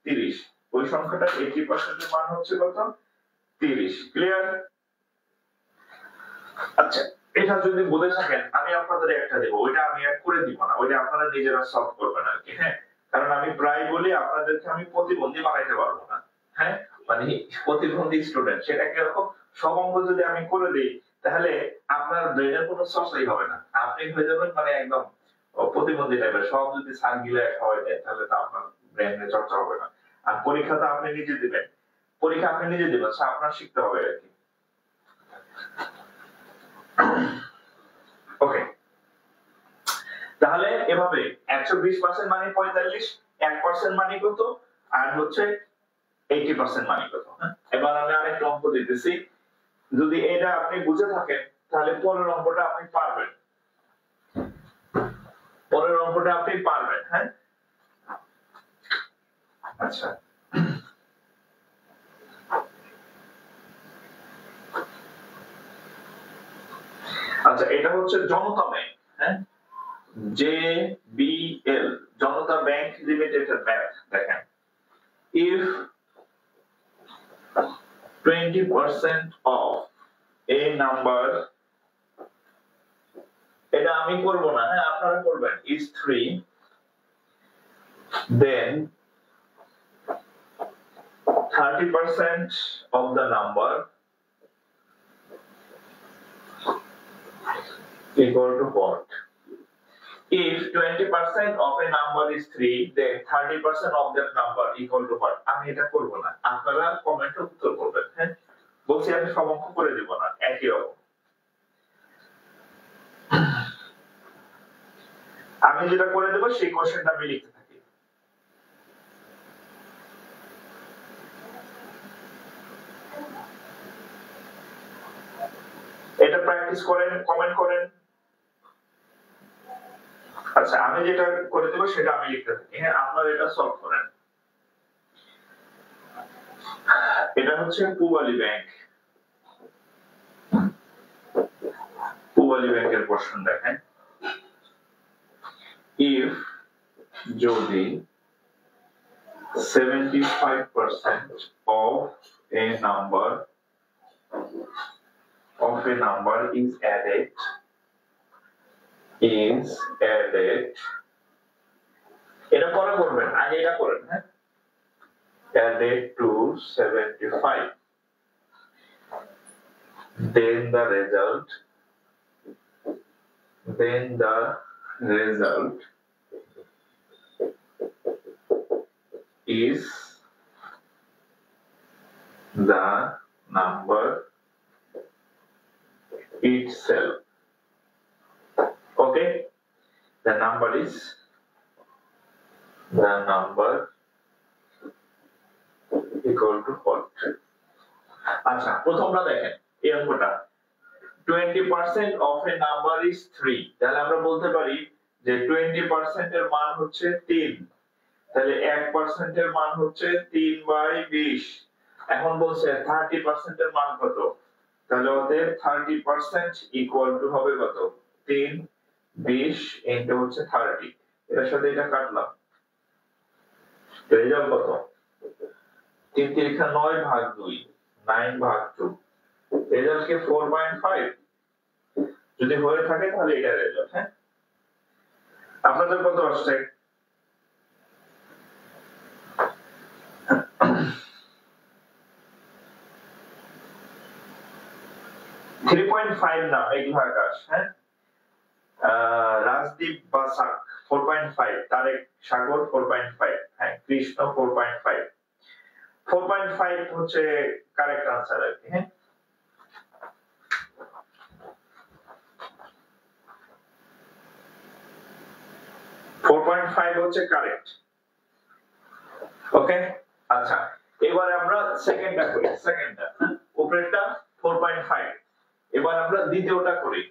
Speaker 1: 30। ওই সংখ্যাটা 80% এর মান হচ্ছে কত? 30। ক্লিয়ার? আচ্ছা, এটা যদি বলে থাকেন আমি আপনাদের একটা দেব, ওইটা আমি আর করে দিব না, ওইটা আপনারা নিজেরা সলভ করবেন আর কি। হ্যাঁ, কারণ আমি প্রায় বলি আপনাদেরকে আমি প্রতিবন্ধী বানাইতে পারবো না। হ্যাঁ, মানে প্রতিবন্ধী স্টুডেন্ট, সেটা কিরকম? সব অঙ্ক যদি আমি করে দিই তাহলে আপনার ব্রেনের কোনো চর্চাই হবে না, আপনি হয়ে যাবেন মানে একদম প্রতিবন্ধী টাইপের। সব যদি স্যার গিলে খাওয়াই দেয় তাহলে তো আপনার ব্রেনের চর্চা হবে না। আর পরীক্ষাটা আপনি নিজে দিবেন, পরীক্ষা আপনি নিজে দিবেন, আপনার শিখতে হবে আর কি। ওকে, তাহলে এভাবে 120% মানে 45, 1% মানে কত, আর হচ্ছে 80% মানে কত। এবার আমি আরেকটা অঙ্ক দিতেছি, যদি এটা আপনি বুঝে থাকেন তাহলে পরের অঙ্কটা আপনি পারবেন, পরের অঙ্কটা আপনি পারবেন। হ্যাঁ, আচ্ছা আচ্ছা, এটা হচ্ছে জনতা ব্যাংক। হ্যাঁ, JBL, জনতা ব্যাংক লিমিটেডের ম্যাথ দেখেন। If 20% of a number, এটা আমি করব না, হ্যাঁ আপনারা করবেন, is 3, then 30% of the number equal to what? If 20% of a number is 3, then 30% of that number equal to what? আমি এটা করব না, আপনারা কমেন্টে উত্তর করবেন। হ্যাঁ, বলছি আমি সব অঙ্ক করে দেব না, একই রকম। আমি যেটা করে দেব সেই কোশ্চেনটা আমি লিখতে থাকি। এটা প্র্যাকটিস করেন, কমেন্ট করেন। আচ্ছা, আমি যেটা করে দেব সেটা আমি লিখতে থাকি। হ্যাঁ, আপনারা এটা সলভ করেন। এটা হচ্ছে পূবালী ব্যাংক, পূবালী ব্যাংকের প্রশ্ন দেখেন। If যদি 75% of a number is added এটা পরে করবেন, আগে এটা করেন। হ্যাঁ, added to 75, then the result is the number itself. Okay, the number is equal to what? আচ্ছা, প্রথমটা দেখেন এই অঙ্কটা, 20% of a number is 3, তাহলে আমরা বলতে পারি যে 20% এর মান হচ্ছে 3, তাহলে 1% এর মান হচ্ছে 3/20। এখন বলছে 30% এর মান কত, তাহলে ওদের 30% ইকুয়াল টু হবে কত? 3/20 ইনটু হচ্ছে 30, এর সাথে এটা কাটলাম, রেজাল্ট কত? 3 3 9/2, 9/2, রেজাল্ট কি 4.5? যদি হয়ে থাকে তাহলে এটা রেজাল্ট। হ্যাঁ, আপনাদের কত আসছে? 3.5 না, মেঘলা আকাশ। হ্যাঁ, রাজদীপ বাসাক 4.5, তারেক সাগর 4.5, হ্যাঁ কৃষ্ণ 4.5, 4.5 হচ্ছে কারেক্ট আনসার আর কি। হ্যাঁ, হচ্ছে কারেক্ট। ওকে, আচ্ছা, এবারে আমরা সেকেন্ডটা করি। সেকেন্ডটা উপরেরটা 4.5। এবার আমরা দ্বিতীয়টা করি,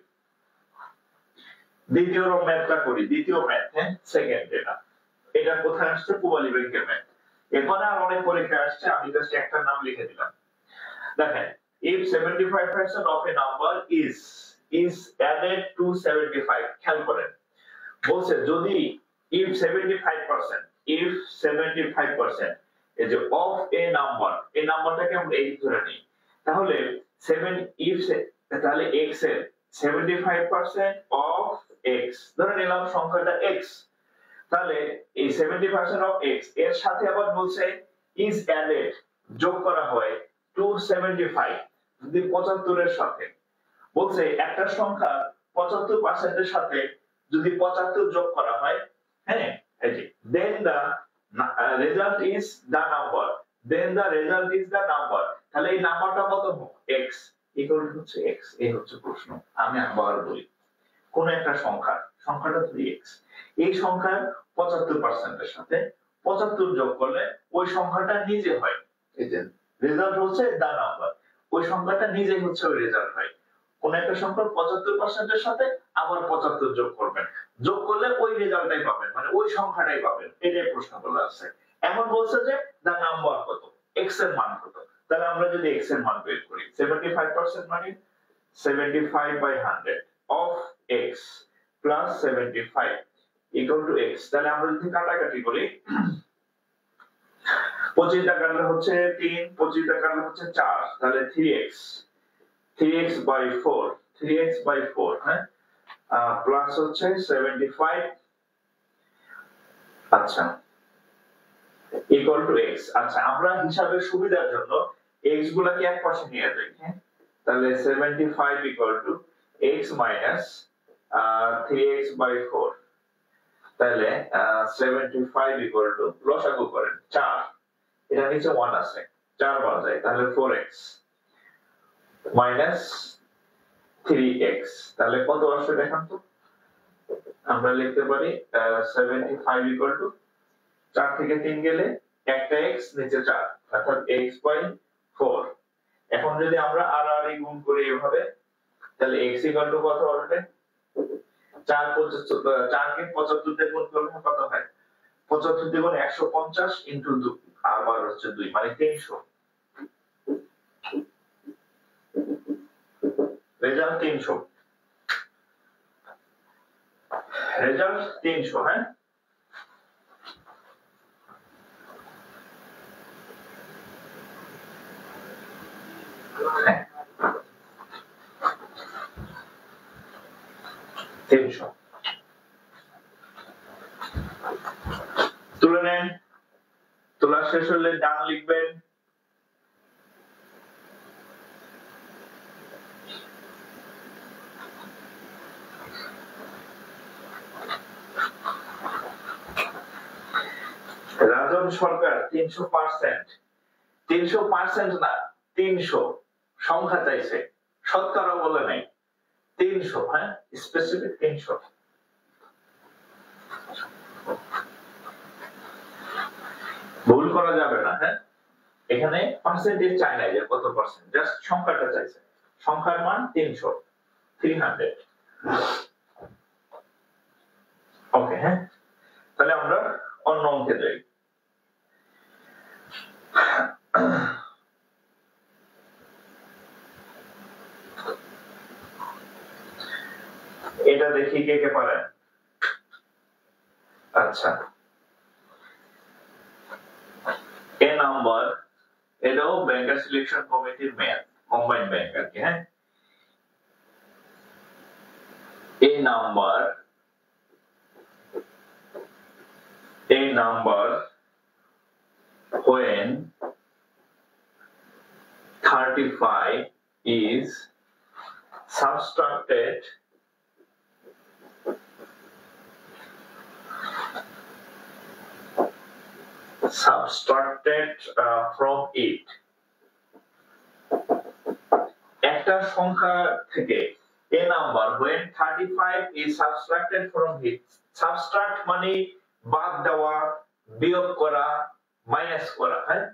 Speaker 1: দ্বিতীয় ম্যাথটা করি, দ্বিতীয় ম্যাথ। হ্যাঁ, সেকেন্ড এটা কোথায় আসছে? পূবালী ব্যাংকের ম্যাথ। এরপরে আর অনেক পরীক্ষা আসছে, আমি জাস্ট একটা নাম লিখে দিলাম। দেখেন, if 75% of a number is added to 75, খেয়াল করেন বলছে যদি if 75% এই যে of a number, এই নাম্বারটাকে আমরা x ধরে নিই, তাহলে 7 if তাহলে x এর 75% of x ধরে নিলাম সংখ্যাটা x, তাহলে এই 70% of x এর সাথে আবার বলছে is added, যোগ করা হয় to 75, যদি 75 এর সাথে বলছে একটা সংখ্যা 75% এর সাথে যদি 75 যোগ করা হয়, হ্যাঁ, এই যে then the result is the number, then the result is the number, তাহলে এই নাম্বারটা কত হবে? x ইকুয়াল হচ্ছে x। এই হচ্ছে প্রশ্ন। আমি আবার বলি, কোন একটা সংখ্যাটা ধরি x, এই সংখ্যার 75% এর সাথে 75 যোগ করলে ওই সংখ্যাটা নিজে হয়, এই যে রেজাল্ট হচ্ছে দা নাম্বার, ওই সংখ্যাটা নিজে হচ্ছে ওই রেজাল্ট হয়। কোন একটা সংখ্যার 75% এর সাথে আবার 75 যোগ করবেন, যোগ করলে ওই রেজাল্টটাই পাবেন, মানে ওই সংখ্যাটাই পাবেন। এটাই প্রশ্ন বলা আছে। এখন বলছে যে দা নাম্বার কত, x এর মান কত। তাহলে আমরা যদি x এর মান বের করি, 75% মানে 75/100 of x plus 75 equal to x, তাহলে আমরা যদি কাটাকাটি করি, 25 টা কাটলে হচ্ছে 3, 25 টা কাটলে হচ্ছে 4, তাহলে 3x 3x/4, হ্যাঁ, প্লাস হচ্ছে 75, আচ্ছা, ইকুয়াল টু x। আচ্ছা, আমরা হিসাবের সুবিধার জন্য x গুলাকে এক পাশে নিয়ে যাই, হ্যাঁ, তাহলে 75 equal to x minus 3x/4, তাহলে 75 ইকুয়াল টু লসাগু করেন 4, এটা নিচে 1 আছে, 4 বার যায়, তাহলে 4x মাইনাস 3x, তাহলে কত আসবে দেখেন তো। আমরা লিখতে পারি 75 ইকুয়াল টু 4 থেকে 3 গেলে একটা x নিচে 4, অর্থাৎ x/4। এখন যদি আমরা আর গুণ করি এভাবে, তাহলে x ইকুয়াল টু কত আসবে? 4 কে 75 দিয়ে গুণ করলে কত হয়? 75 দিয়ে গুণ 150 ইনটু 2 আবার হচ্ছে 2 মানে 300। রেজাল্ট 300, রেজাল্ট 300, হ্যাঁ। তুলে নেন, তোলা শেষ হলে ডান লিখবেন। রাজন সরকার 300%, 300% না, 300 সংখ্যা চাইছে, শতকরা বলে নাই, 300, হ্যাঁ, স্পেসিফিক 300। ভুল করা যাবে না, হ্যাঁ, এখানে পার্সেন্টেজ চাই না যে কত পার্সেন্ট, জাস্ট সংখ্যাটা চাইছে, সংখ্যার মান 300, 300। ওকে, হ্যাঁ, তাহলে আমরা অন্য অঙ্কে যাই। এটা দেখি কে কে পারেন। আচ্ছা, এ নাম্বার, এটাও ব্যাংকার সিলেকশন কমিটির ম্যাথ, কম্বাইন্ড ব্যাংক আর কি, হ্যাঁ। এ number when 35 is subtracted from it, একটা সংখ্যা থেকে a number when 35 is subtracted from it, subtract মানে বাদ দেওয়া, বিয়োগ করা, মাইনাস করা, হ্যাঁ,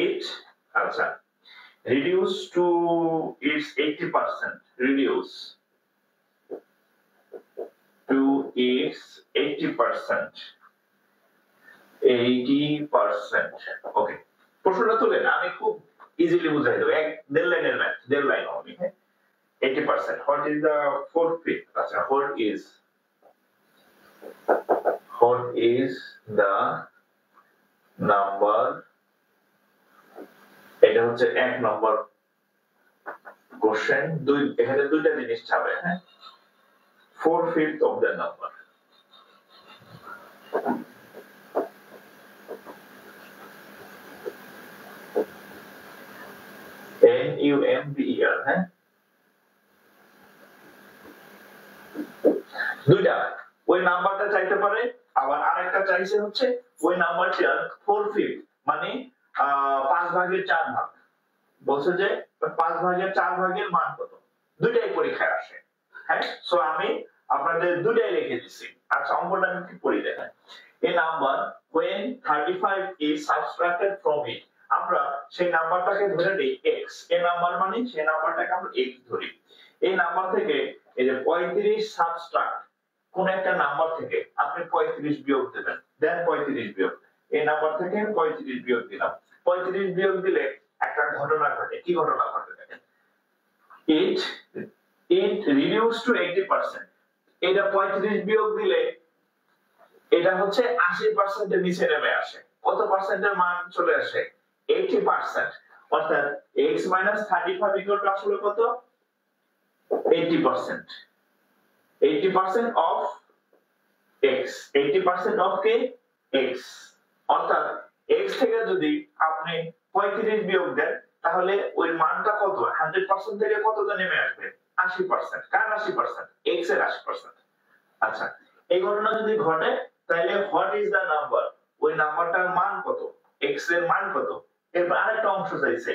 Speaker 1: it আচ্ছা reduce to its 80%, reduce to its 80%, 80%, ওকে। প্রশ্নটা তুলেন, আমি খুব ইজিলি বুঝাই দেব, এক দেড় লাইনের ম্যাথ, দেড় লাইন হবে, হ্যাঁ। 80%, what is the 4/5? আচ্ছা, what is the number, এটা হচ্ছে এক নম্বর কোশ্চেন, এখানে দুইটা জিনিস চাবে, হ্যাঁ, 4/5 of the number, NUMBER, হ্যাঁ, দুইটা, ওই নাম্বারটা চাইতে পারে, আবার আরেকটা চাইছে হচ্ছে ওই নাম্বারটার 4/5 মানে 5 ভাগের 4 ভাগ, বলছে যে 5 ভাগের 4 ভাগের মান কত, দুইটাই পরীক্ষায় আসে, হ্যাঁ। সো আমি আপনাদের দুইটাই লিখে দিচ্ছি। আচ্ছা, অঙ্কটা আমি কি পড়ি দেখেন, a number when 35 is subtracted from it, আমরা সেই নাম্বারটাকে ধরে নেই x, এই নাম্বার মানে সেই নাম্বারটাকে আমরা x ধরি, এই নাম্বার থেকে এই যে 35 সাবট্রাক্ট কোন একটা নাম্বার থেকে আপনি 35 বিয়োগ দেবেন, দেন 35 বিয়োগ, এই নাম্বার থেকে 35 বিয়োগ দিলাম, 35 বিয়োগ দিলে একটা ঘটনা ঘটে, কি ঘটনা ঘটে দেখেন, it reduced to 80%, এটা 35 বিয়োগ দিলে এটা হচ্ছে 80% এর নিচে নেমে আসে, কত পার্সেন্টের মান চলে আসে, 80%, অর্থাৎ x - 35 ইকুয়াল টু আসলে কত, 80%, 80% of x, 80% of K, x, অর্থাৎ x থেকে যদি আপনি 35 বিয়োগ দেন তাহলে ওই মানটা কত, 100% থেকে কতটা নেমে আসবে, 80%, কার 80%, x এর 80%। আচ্ছা, এই ঘটনা যদি ঘটে তাহলে what is the number, ওই নাম্বারটার মান কত, x এর মান কত। এরপর আরেকটা অংশ চাইছে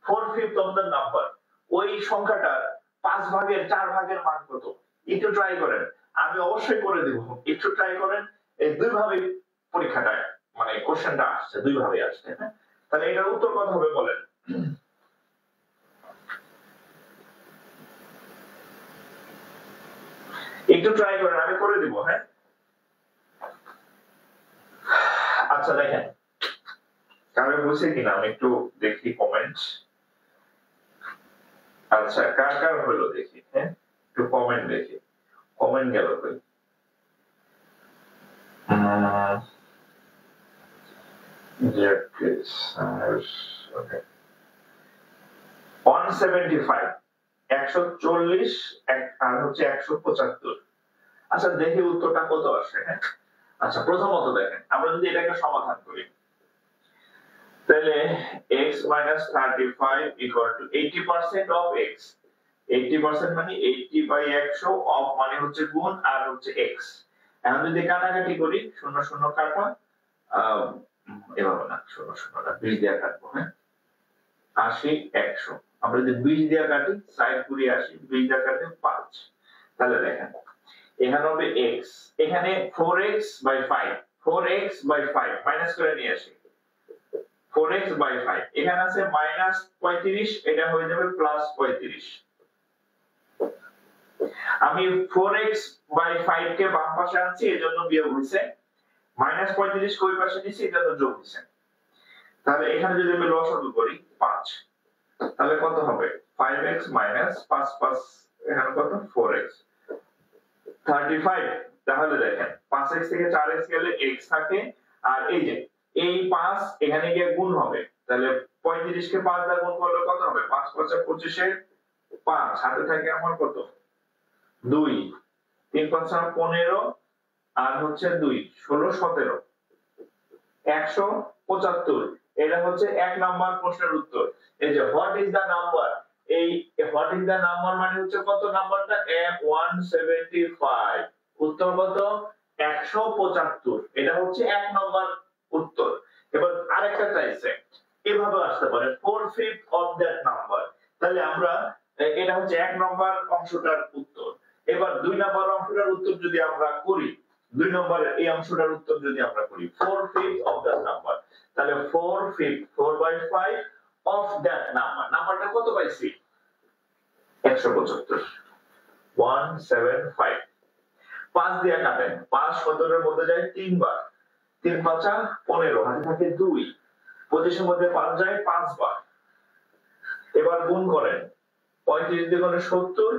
Speaker 1: 4/5 of the number, ওই সংখ্যাটার 5 ভাগের 4 ভাগের মান কত, একটু ট্রাই করেন, আমি অবশ্যই করে দেব, একটু ট্রাই করেন, এই দুই ভাবে পরীক্ষাটা মানে কোশ্চেনটা আসছে, দুই ভাবে আসছে, হ্যাঁ। তাহলে এটার উত্তর কত হবে বলেন, একটু ট্রাই করেন, আমি করে দিব, হ্যাঁ। আচ্ছা দেখেন, কারো বুঝছে কিনা আমি একটু দেখি কমেন্ট, আচ্ছা কার কার হলো দেখি, হ্যাঁ, একটু কমেন্ট দেখি, কমেন্ট গেল কই, ওকে, 175, 140 আর হচ্ছে 175। আচ্ছা দেখি উত্তরটা কত আসে, হ্যাঁ। আচ্ছা, প্রথমত দেখেন, আমরা যদি এটাকে সমাধান করি তাহলে x - 35 equal to 80% of x, 80% মানে 80/100, of মানে হচ্ছে গুণ আর হচ্ছে x, এখন যদি কাটাকাটি করি 0 0 কাটা, এভাবে না, 0 0 টা 20 দিয়ে কাটবো, হ্যাঁ, 80 100, আমরা যদি 20 দিয়ে কাটি সাইড ঘুরে আসি, 20 দিয়ে কাটলে 5, তাহলে দেখেন এখানে হবে x, এখানে 4x/5, 4x/5 মাইনাস করে নিয়ে আসি, 4x/5, এখানে আছে -35, এটা হয়ে যাবে +35, আমি 4x/5 কে বাম পাশে আনছি এজন্য বিয়োগ হইছে, -35 কই পাশে নিছি এজন্য যোগ হইছে, তাহলে এখানে যদি আমি লসাগু করি 5, তাহলে কত হবে, 5x - 5 5, এখানে কত, 4x, 35, তাহলে দেখেন 5x থেকে 4x গেলে x থাকে, আর এই যে এই 5 এখানে গিয়ে গুণ হবে, তাহলে 35 কে 5 দ্বারা গুণ করলে কত হবে, 5 5 25 এর 5, হাতে থাকে আমার কত, 2, 3 5 15, আর হচ্ছে 2 16 17, 175, এটা হচ্ছে এক নাম্বার প্রশ্নের উত্তর। এই যে হোয়াট ইজ দা নাম্বার, এই হোয়াট ইজ দা নাম্বার মানে হচ্ছে কত, নাম্বারটা 175, উত্তর কত, 175, এটা হচ্ছে এক নাম্বার উত্তর। এবার আরেকটা চাইছে, এভাবে আসতে পারে 4/5 of that number, তাহলে আমরা এটা হচ্ছে এক নাম্বার অংশটার উত্তর। এবার দুই নাম্বার অংশটার উত্তর যদি আমরা করি, দুই নম্বরের এই অংশটার উত্তর যদি আমরা করি 4/5 of that number, তাহলে 4/5 4/5 অফ দ্যাট নাম্বার, নাম্বারটা কত পাইছি 175 175। 5 দিয়ে কাটেন, 5 17 এর মধ্যে যায় 3 বার, 3 5 15, হাতে থাকে 2, 25 এর মধ্যে 5 যায় 5 বার। এবার গুণ করেন, 35 দ্বিগুণে 70,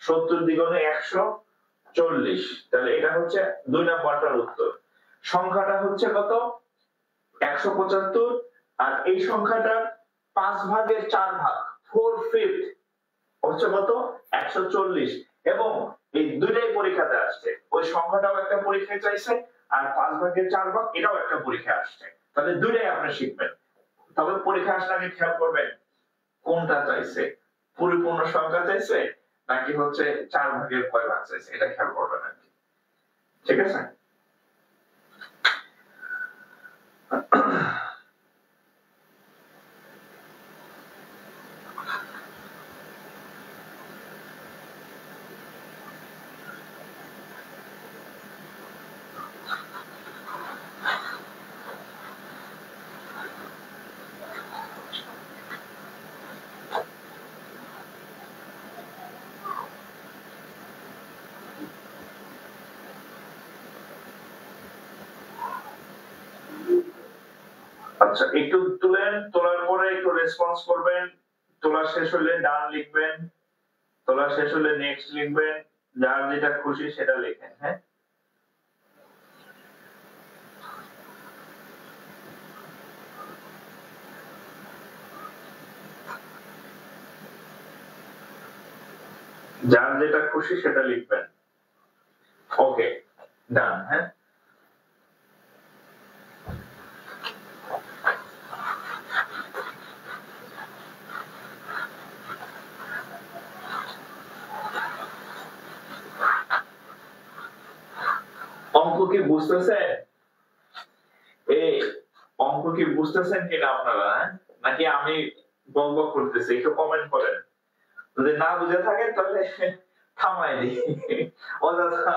Speaker 1: 70 দ্বিগুণে 140, তাহলে এটা হচ্ছে 2 নাম্বারটার উত্তর। সংখ্যাটা হচ্ছে কত 175, আর এই সংখ্যাটার 5 ভাগের 4 ভাগ 4/5 হচ্ছে কত 140, এবং এই দুইটাই পরীক্ষাতে আসছে। ওই সংখ্যাটাও একটা পরীক্ষায় চাইছে, আর 5 ভাগের 4 ভাগ এটাও একটা পরীক্ষায় আসছে। তাহলে দুইটাই আপনি শিখবেন। তবে পরীক্ষা আসলে আগে খেয়াল করবেন কোনটা চাইছে, পরিপূর্ণ সংখ্যা চাইছে নাকি হচ্ছে 4 ভাগের কয় ভাগ চাইছে, এটা খেয়াল করবেন আর কি। ঠিক আছে? আচ্ছা, একটু তুলেন, তোলার পরে একটু রেসপন্স করবেন। তোলা শেষ হলে ডান লিখবেন, তোলা শেষ হলে নেক্সট লিখবেন, যার যেটা খুশি সেটা লিখেন। হ্যাঁ, যার যেটা খুশি সেটা লিখবেন। ওকে, ডান। হ্যাঁ, অঙ্ক কি বুঝতেছেন? এই অঙ্ক কি বুঝতেছেন কিনা আপনারা, নাকি আমি বকবক করতেছি? একটু কমেন্ট করেন। যদি না বুঝে থাকেন তাহলে থামাই দিই, অযথা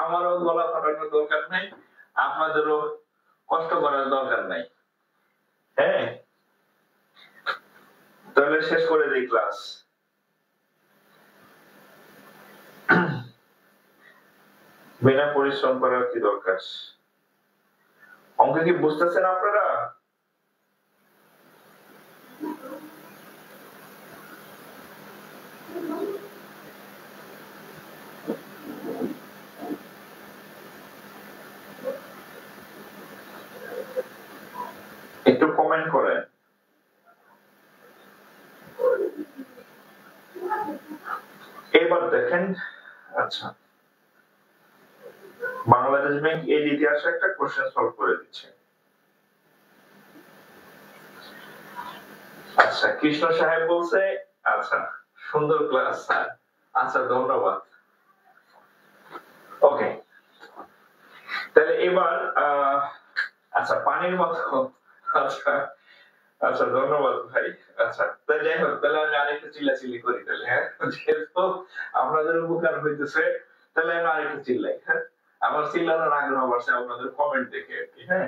Speaker 1: আমারও গলা ফাটানোর দরকার নাই, আপনাদেরও কষ্ট করার দরকার নাই। হ্যাঁ, তাহলে শেষ করে দিই ক্লাস। বিনা পরিশ্রম করার কি দরকার? অঙ্ক কি বুঝতেছেন আপনারা? একটু কমেন্ট করেন। এবার দেখেন, আচ্ছা, বাংলাদেশ ব্যাংক এর ইতিহাসে একটা কোশ্চেন সলভ করে দিচ্ছে। আচ্ছা, কৃষ্ণ সাহেব বলছে, আচ্ছা সুন্দর ক্লাস স্যার, আচ্ছা ধন্যবাদ। ওকে, তাহলে এবার আচ্ছা পানির মতো, আচ্ছা আচ্ছা ধন্যবাদ ভাই। আচ্ছা তাহলে যাই হোক, তাহলে আমি আরেকটু চিল্লাচিল্লি করি তাহলে। হ্যাঁ, যেহেতু আপনাদের উপকার হইতেছে তাহলে আমি আরেকটু চিল্লাই। হ্যাঁ, আমার চিল্লানোর আগ্রহ বাড়ছে আপনাদের কমেন্ট দেখে আর কি। হ্যাঁ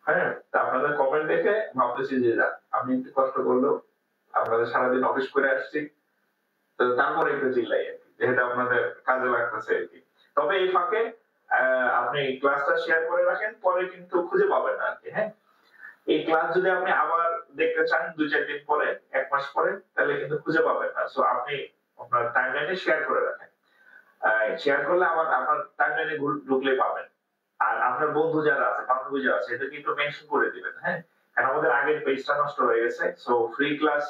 Speaker 1: হ্যাঁ, আপনাদের কমেন্ট দেখে ভাবতেছি যে আমি একটু কষ্ট করলেও আপনাদের সারাদিন অফিস করে আসছি, তো তারপরে একটু চিল্লাই আর কি, যেহেতু আপনাদের কাজে লাগতেছে আর কি। তবে এই ফাঁকে আপনি ক্লাসটা শেয়ার করে রাখেন, পরে কিন্তু খুঁজে পাবেন না আর কি। হ্যাঁ, এই ক্লাস যদি আপনি আবার দেখতে চান 2-4 দিন পরে, 1 মাস পরে, তাহলে কিন্তু খুঁজে পাবেন না। সো আপনি আপনার টাইমলাইনে শেয়ার করে রাখেন। শেয়ার করলে আবার আপনার টাইমলাইনে ঢুকলে পাবেন। আর আপনার বন্ধু যারা আছে, বান্ধবী যারা আছে, এদেরকে একটু মেনশন করে দিবেন। হ্যাঁ, কারণ আমাদের আগের পেজটা নষ্ট হয়ে গেছে। সো ফ্রি ক্লাস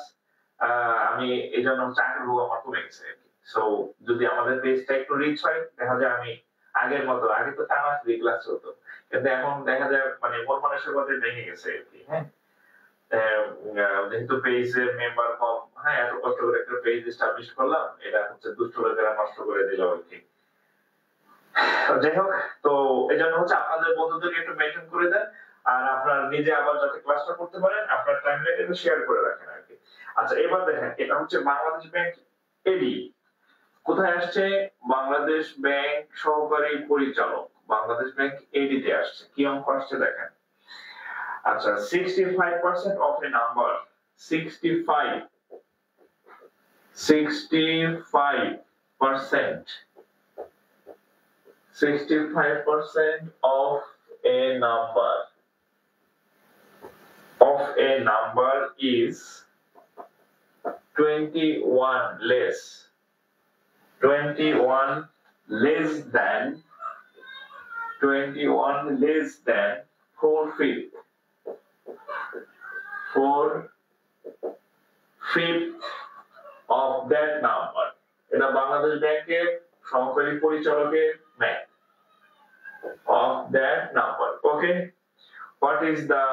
Speaker 1: আমি এইজন্য আগ্রহ আমার কমে গেছে আর কি। সো যদি আমাদের পেজটা একটু রিচ হয়, দেখা যায় আমি আগের মতো, আগে তো টানা ফ্রি ক্লাস চলতো, কিন্তু এখন দেখা যায় মানে মন মানসিকতা ভেঙে গেছে আর কি। হ্যাঁ, যেহেতু পেজের মেম্বার কম, হ্যাঁ এত কষ্ট করে একটা পেজ এস্টাবলিশ করলাম, এটা হচ্ছে দুষ্ট লোকেরা নষ্ট করে দিল আর কি। যাই হোক, তো এই জন্য হচ্ছে আপনাদের বন্ধুদেরকে একটু মেনশন করে দেন, আর আপনার নিজে আবার যাতে ক্লাসটা করতে পারেন আপনার টাইমলাইনে একটু শেয়ার করে রাখেন আর কি। আচ্ছা, এবার দেখেন, এটা হচ্ছে বাংলাদেশ ব্যাংক এডি। কোথায় আসছে? বাংলাদেশ ব্যাংক সহকারী পরিচালক, বাংলাদেশ ব্যাংক এডি তে আসছে। কি অঙ্ক আসছে দেখেন। আচ্ছা 65% of a number 65% of a number is 21 less than 4/5 of that number. এটা বাংলাদেশ ব্যাংকের সহকারী পরিচালকের math of that number. Okay, what is the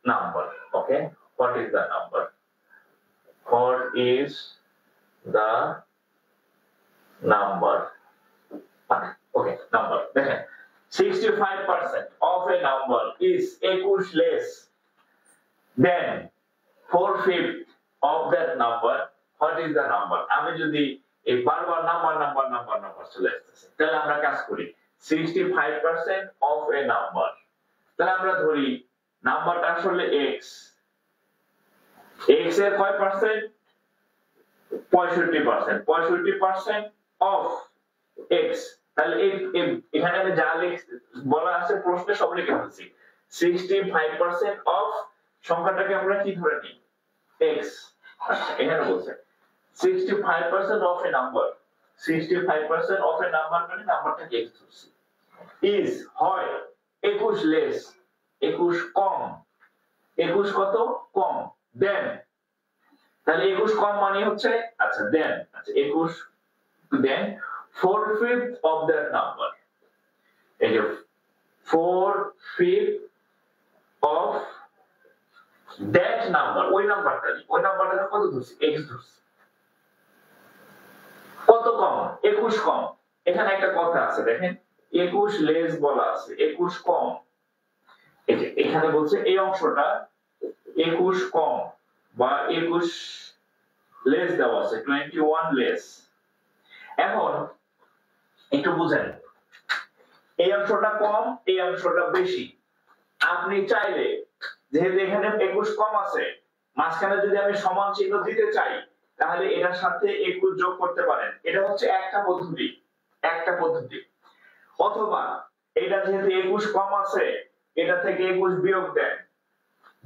Speaker 1: number? Okay, what is the number? What is the number? Okay, number. দেখেন 65% of a number is 21 less than 4/5 of that number. What is the number? আমি যদি এই বারবার number চলে আসতেছে তাহলে আমরা কাজ করি 65% of a number, তাহলে আমরা ধরি নাম্বারটা আসলে x এর কয় পার্সেন্ট 65% of x, তাহলে এখানে আমি যা বলা আছে প্রশ্নে সব লিখে ফেলছি 65% of সংখ্যাটাকে আমরা কি ধরে নিই x। আচ্ছা এখানে বলছে 65% of a number 65% of a number মানে নাম্বারটাকে x ধরছি is হয় 21 less 21 কম 21 কত কম then, তাহলে 21 কম মানে হচ্ছে আচ্ছা then আচ্ছা 21 then 4/5 of that number, এই যে 4/5 of that number ওই নাম্বারটা কত ধরছি x ধরছি কত কম 21 কম। এখানে একটা কথা আছে দেখেন 21 লেস বলা আছে 21 কম, এই যে এখানে বলছে এই অংশটা 21 কম বা 21 লেস দেওয়া আছে 21 লেস। এখন একটু বুঝেন এই অংশটা কম এই অংশটা বেশি, আপনি চাইলে যেহেতু এখানে 21 কম আছে মাঝখানে যদি আমি সমান চিহ্ন দিতে চাই তাহলে এটার সাথে 21 যোগ করতে পারেন, এটা হচ্ছে একটা পদ্ধতি। অথবা এটা যেহেতু 21 কম আছে এটা থেকে 21 বিয়োগ দেন,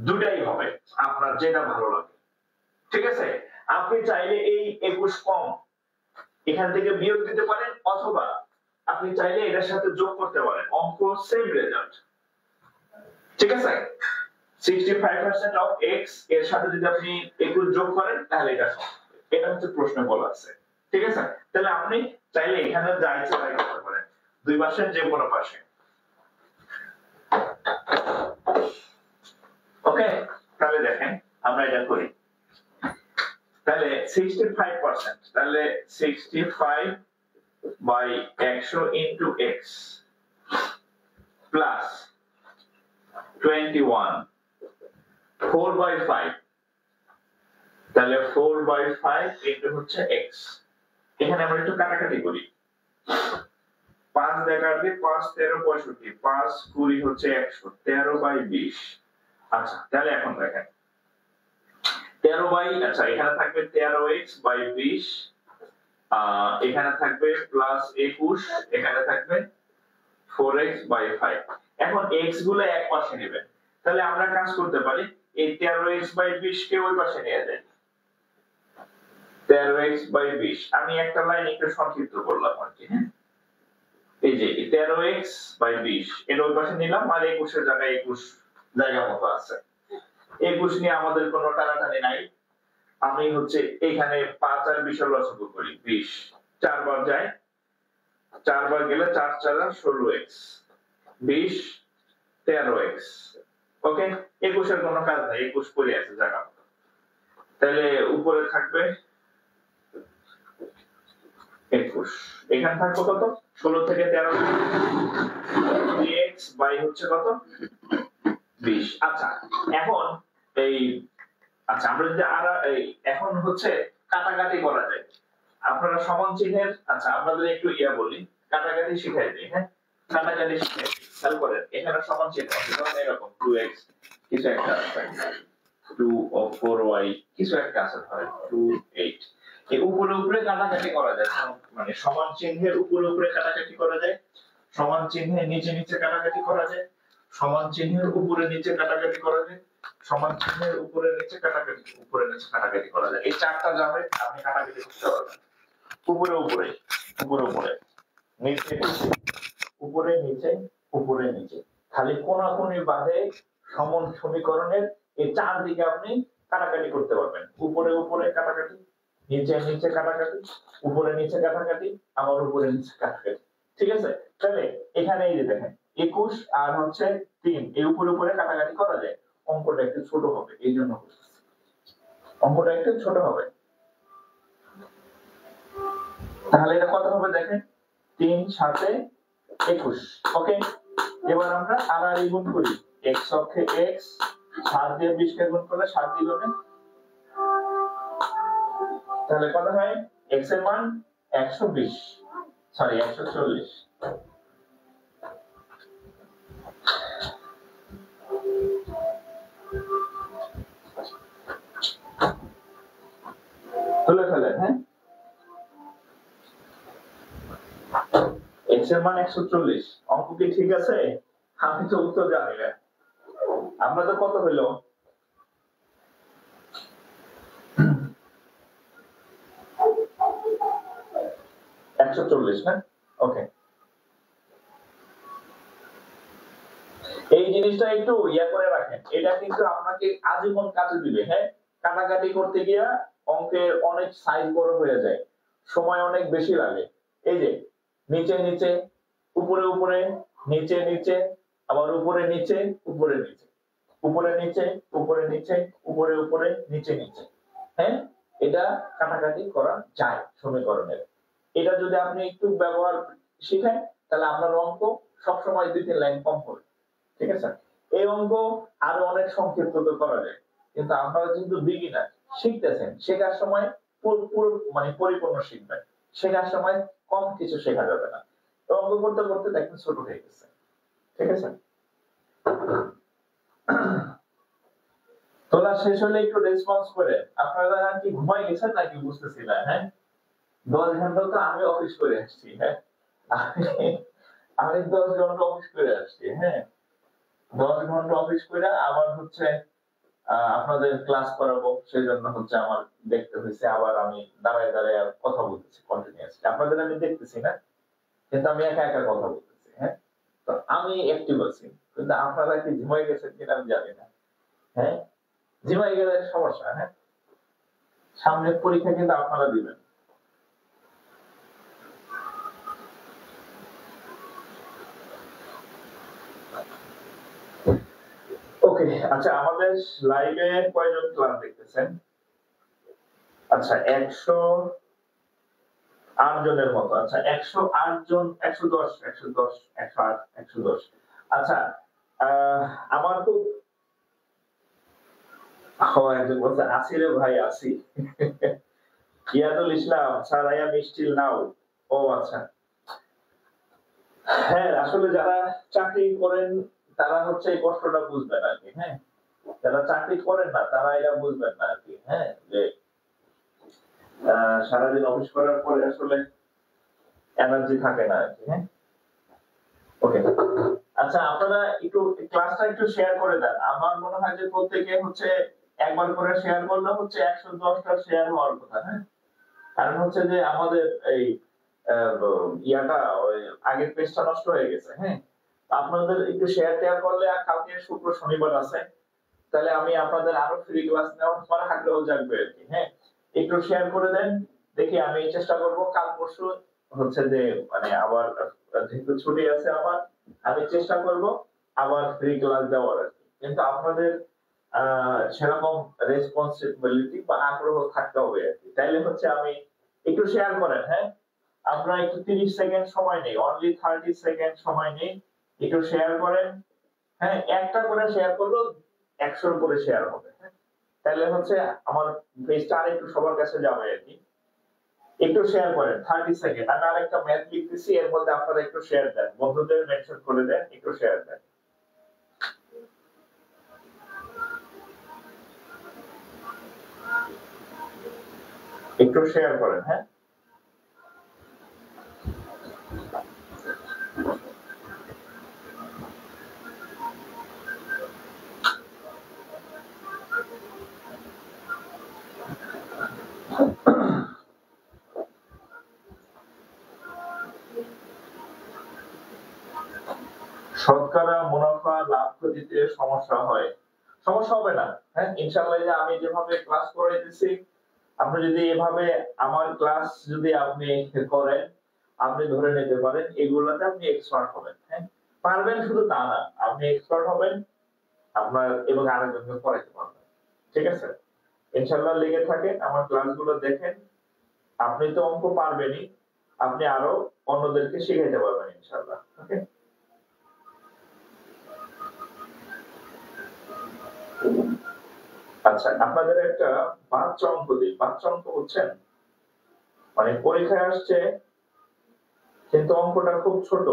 Speaker 1: দুটাই হবে আপনার যেটা ভালো লাগে, ঠিক আছে। আপনি চাইলে এই 21 কম এখান থেকে বিয়োগ দিতে পারেন অথবা আপনি চাইলে এটার সাথে যোগ করতে পারেন, অঙ্ক সেম রেজাল্ট, ঠিক আছে। 65% of x এর সাথে যদি আপনি 21 যোগ করেন তাহলে এটা হচ্ছে প্রশ্ন বলা আছে, ঠিক আছে। তাহলে আপনি চাইলে এখানে যা ইচ্ছা তাই করতে পারেন, দুই পাশের যে কোনো পাশে। ওকে, তাহলে দেখেন আমরা এটা করি, তাহলে 65% তাহলে 65 বাই 100 ইনটু x প্লাস 21 4/5, তাহলে 4/5 ইনটু হচ্ছে x। এখানে আমরা একটু কাটাকাটি করি, 5 দেখা দিয়ে 5 13 65, 5 20 হচ্ছে 100, 13/20। আচ্ছা তাহলে এখন দেখেন 13 আচ্ছা এখানে থাকবে 13x/20, এখানে থাকবে প্লাস 21, এখানে থাকবে 4x/5। এখন x গুলো এক পাশে নেবেন, তাহলে আমরা কাজ করতে পারি এই 13x/20 কে ওই পাশে নিয়ে যাই, 13x/20 আমি একটা লাইন একটু সংক্ষিপ্ত করলাম আর কি, হ্যাঁ। এই যে 13x/20 এর ওই পাশে নিলাম আর 21 এর জায়গায় 21 জায়গা মতো আছে, 21 নিয়ে আমাদের কোনো টানাটানি নাই। আমি হচ্ছে এখানে 5 আর 20 লসাগু করি, 20 4 বার যায়, 4 বার গেলে 4 4 16x 20 13x। ওকে, 21 এর কোনো কাজ নাই, 21 পড়ে আছে জায়গা মতো। তাহলে উপরে থাকবে 21, এখানে থাকবে কত 16 থেকে 13 x বাই হচ্ছে কত 20। আচ্ছা এখন এই আচ্ছা আমরা যদি এখন হচ্ছে কাটাকাটি করা যায়, আপনারা সমান চিহ্নের আচ্ছা আপনাদের একটু বলি কাটাকাটি শিখাই দিই, হ্যাঁ। কাটাকাটি শিখেছি, খেয়াল করেন এখানে সমান চিহ্ন আছে, ধরুন এরকম 2x কিছু একটা আছে, 2 ও 4y কিছু একটা আছে, ধরেন 2 8, এই উপরে উপরে কাটাকাটি করা যায়, মানে সমান চিহ্নের উপরে উপরে কাটাকাটি করা যায়, সমান চিহ্নের নিচে নিচে কাটাকাটি করা যায়, সমান চিহ্নের উপরে নিচে কাটাকাটি করা যায়, সমান চিহ্নের উপরে নিচে কাটাকাটি, উপরে নিচে কাটাকাটি করা যায়। এই চারটা যাবে আপনি কাটাকাটি করতে পারবেন। উপরে উপরে, উপরে উপরে, নিচে নিচে, উপরে নিচে, উপরে নিচে, খালি কোনাকুনি বাদে সমান সমীকরণের এই চার দিকে আপনি কাটাকাটি করতে পারবেন। উপরে উপরে কাটাকাটি, নিচে নিচে কাটাকাটি, উপরে নিচে কাটাকাটি, আবার উপরে নিচে কাটাকাটি। ঠিক আছে? তাহলে এখানে এই যে দেখেন 21 আর হচ্ছে 3, এই উপরে উপরে কাটাকাটি করা যায়, অঙ্কটা একটু ছোট হবে, এই জন্য অঙ্কটা একটু ছোট হবে। তাহলে এটা কত হবে দেখেন, 3 7 21। ওকে, এবার আমরা আর আর গুণ করি, x অক্ষে x, 7 দিয়ে 20 কে গুণ করলে 7 দ্বিগুণে, তাহলে কত হয়, x এর মান 120, সরি 140। তুলে ফেলেন, হ্যাঁ, x এর মান 140। অঙ্ক কি ঠিক আছে? আমি তো উত্তর জানি না। আমরা তো কত হইলো, 140 না? ওকে, এই জিনিসটা একটু ইয়া করে রাখেন, এটা কিন্তু আপনাকে আজীবন কাজে দিবে। হ্যাঁ, কাটাকাটি করতে গিয়া অঙ্কের অনেক সাইজ বড় হয়ে যায়, সময় অনেক বেশি লাগে। এই যে নিচে নিচে, উপরে উপরে, নিচে নিচে, আবার উপরে নিচে, উপরে নিচে, উপরে নিচে, উপরে নিচে, উপরে উপরে, নিচে নিচে। হ্যাঁ, এটা কাটাকাটি করা যায় সমীকরণের। এটা যদি আপনি একটু ব্যবহার শিখেন, তাহলে আপনার অঙ্ক সবসময় 2-3 লাইন কম হবে। ঠিক আছে? এই অঙ্ক আরো অনেক সংক্ষিপ্ত করা যায়, কিন্তু আপনারা কিন্তু বিগিনার, শিখতেছেন, শেখার সময় পুরো মানে পরিপূর্ণ শিখবেন, শেখার সময় কম কিছু শেখা যাবে না। অঙ্ক করতে করতে দেখেন ছোট হয়ে গেছে। ঠিক আছে? তোলা শেষ হলে একটু রেসপন্স করে, আপনারা কি ঘুমাই গেছেন নাকি বুঝতেছি না। হ্যাঁ, 10 ঘন্টা তো আমি অফিস করে আসছি। হ্যাঁ, আমি 10 ঘন্টা অফিস করে আসছি। হ্যাঁ, 10 ঘন্টা অফিস করে আবার হচ্ছে আপনাদের ক্লাস করাবো, সেই জন্য হচ্ছে আমার দেখতে হয়েছে, আবার আমি দাঁড়ায় দাঁড়ায় কথা বলতেছি কন্টিনিউয়াসলি। আপনাদের আমি দেখতেছি না, কিন্তু আমি একা একা কথা বলতেছি। হ্যাঁ, তো আমি অ্যাক্টিভ আছি, কিন্তু আপনারা কি ঘুমাই গেছেন কিনা আমি জানি না। হ্যাঁ, ঘুমাই গেলে সমস্যা। হ্যাঁ, সামনের পরীক্ষা কিন্তু আপনারা দিবেন। ওকে, আচ্ছা, আমাদের লাইভে কয়জন ক্লাস দেখতেছেন? আচ্ছা, 108 জনের মতো। আচ্ছা, 108 জন, 110, 110, 108, 110। আচ্ছা, আমার খুব একজন বলছে আসি রে ভাই আসি। Yeadul Islam sir, I am still now. ও আচ্ছা, হ্যাঁ, আসলে যারা চাকরি করেন তারা হচ্ছে এই কষ্টটা বুঝবেন আর কি। হ্যাঁ, যারা চাকরি করেন না তারা এটা বুঝবেন না আর কি। হ্যাঁ, যে সারাদিন অফিস করার পরে আসলে এনার্জি থাকে না আর কি। হ্যাঁ, ওকে, আচ্ছা, আপনারা একটু ক্লাসটা একটু শেয়ার করে দেন। আমার মনে হয় যে প্রত্যেকে হচ্ছে একবার করে শেয়ার করলে হচ্ছে 110টা শেয়ার হওয়ার কথা। হ্যাঁ, কারণ হচ্ছে যে আমাদের এই ইয়াটা ওই আগের পেজটা নষ্ট হয়ে গেছে। হ্যাঁ, আপনাদের একটু শেয়ার টেয়ার করলে, আর কালকে শুক্র শনিবার আছে, তাহলে আমি আপনাদের আরো ফ্রি ক্লাস নেওয়ার পর আগ্রহ জাগবে আর কি। হ্যাঁ, একটু শেয়ার করে দেন, দেখি আমি চেষ্টা করব কাল পরশু হচ্ছে যে মানে আবার, যেহেতু ছুটি আছে আমার, আমি চেষ্টা করব আবার ফ্রি ক্লাস দেওয়ার আর কি। কিন্তু আপনাদের সেরকম রেসপন্সিবিলিটি বা আগ্রহ থাকতে হবে আর কি, তাইলে হচ্ছে আমি একটু শেয়ার করেন। হ্যাঁ, আমরা একটু 30 সেকেন্ড সময় নেই, অনলি 30 সেকেন্ড সময় নেই, একটু শেয়ার করেন। হ্যাঁ, একটা করে শেয়ার করলেও 100 করে শেয়ার হবে। হ্যাঁ, তাহলে হচ্ছে আমার পেজটা আর একটু সবার কাছে যাবে আর কি। একটু শেয়ার করেন 30 সেকেন্ড। আমি আরেকটা ম্যাথ লিখতেছি, এর মধ্যে আপনারা একটু শেয়ার দেন, বন্ধুদের মেনশন করে দেন, একটু শেয়ার দেন। একটু শেয়ার করেন, হ্যাঁ। শতকরা মুনাফা লাভ ক্ষতিতে সমস্যা হয়, সমস্যা হবে না, হ্যাঁ ইনশাআল্লাহ। যে আমি যেভাবে ক্লাস করাইতেছি, আপনি যদি এভাবে আমার ক্লাস যদি আপনি করেন, আপনি ধরে নিতে পারেন এগুলাতে আপনি এক্সপার্ট হবেন, হ্যাঁ। পারবেন শুধু তা না, আপনি এক্সপার্ট হবেন আপনার এবং আরেকজনকে করাইতে পারবেন, ঠিক আছে। ইনশাআল্লাহ লেগে থাকেন, আমার ক্লাসগুলো দেখেন। আপনি তো অঙ্ক পারবেনই, আপনি আরো অন্যদেরকে শিখাইতে পারবেন ইনশাআল্লাহ, ওকে। আচ্ছা, আপনাদের একটা বাচ্চা অঙ্ক দিই। বাচ্চা অঙ্ক বুঝছেন, মানে পরীক্ষায় আসছে কিন্তু অঙ্কটা খুব ছোট,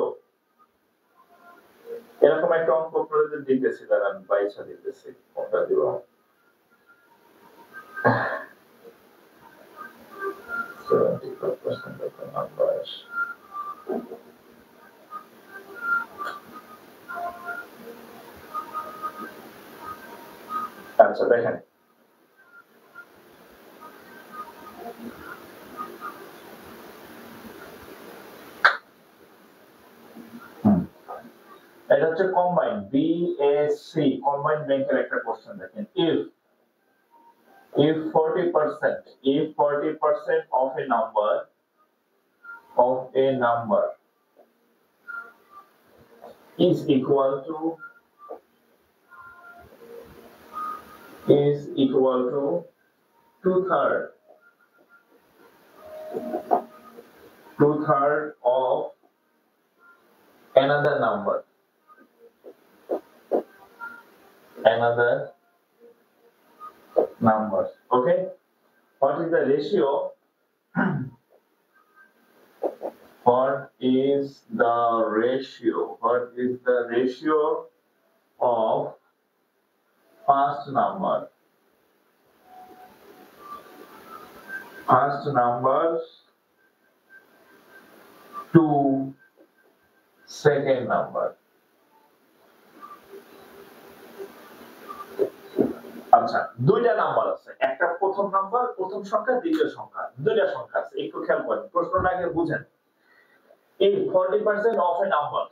Speaker 1: এরকম একটা অঙ্ক আপনাদের দিতেছি, দাঁড়ান বাইসা দিতেছি, কোনটা দিব। আচ্ছা দেখেন, এটা হচ্ছে কম্বাইন বিএসসি কম্বাইন ব্যাংকের একটা কোশ্চেন। দেখেন, if 40% of a number is equal to 2/3 of another number, okay, what is the ratio what is the ratio of first number to second number? আচ্ছা, দুইটা নাম্বার আছে, একটা প্রথম নাম্বার, প্রথম সংখ্যা, দ্বিতীয় সংখ্যা, দুইটা সংখ্যা আছে, একটু খেয়াল করেন, প্রশ্নটা আগে বুঝেন। এই 40% of a number,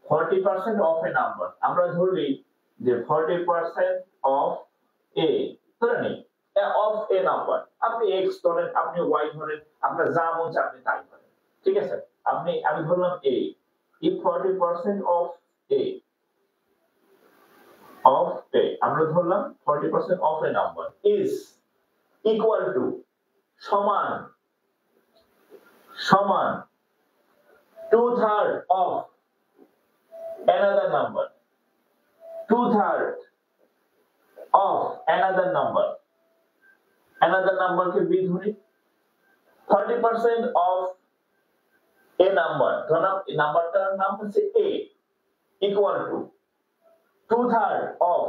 Speaker 1: 40% of a number, আমরা ধরি যে 40% অফ এ, ধরে নিই অফ এ নাম্বার, আপনি এক্স ধরেন, আপনি ওয়াই ধরেন, আপনার যা মন চায় আপনি তাই ধরেন, ঠিক আছে। আমি ধরলাম এ, if 40% অফ এ, আমরা ধরলাম 40% of a number is equal to, সমান 2/3 of another number, 2/3 of another number কে বি ধরি, 40% of a number, ধরলাম এই নাম্বারটার নাম হচ্ছে a, equal to 2/3 of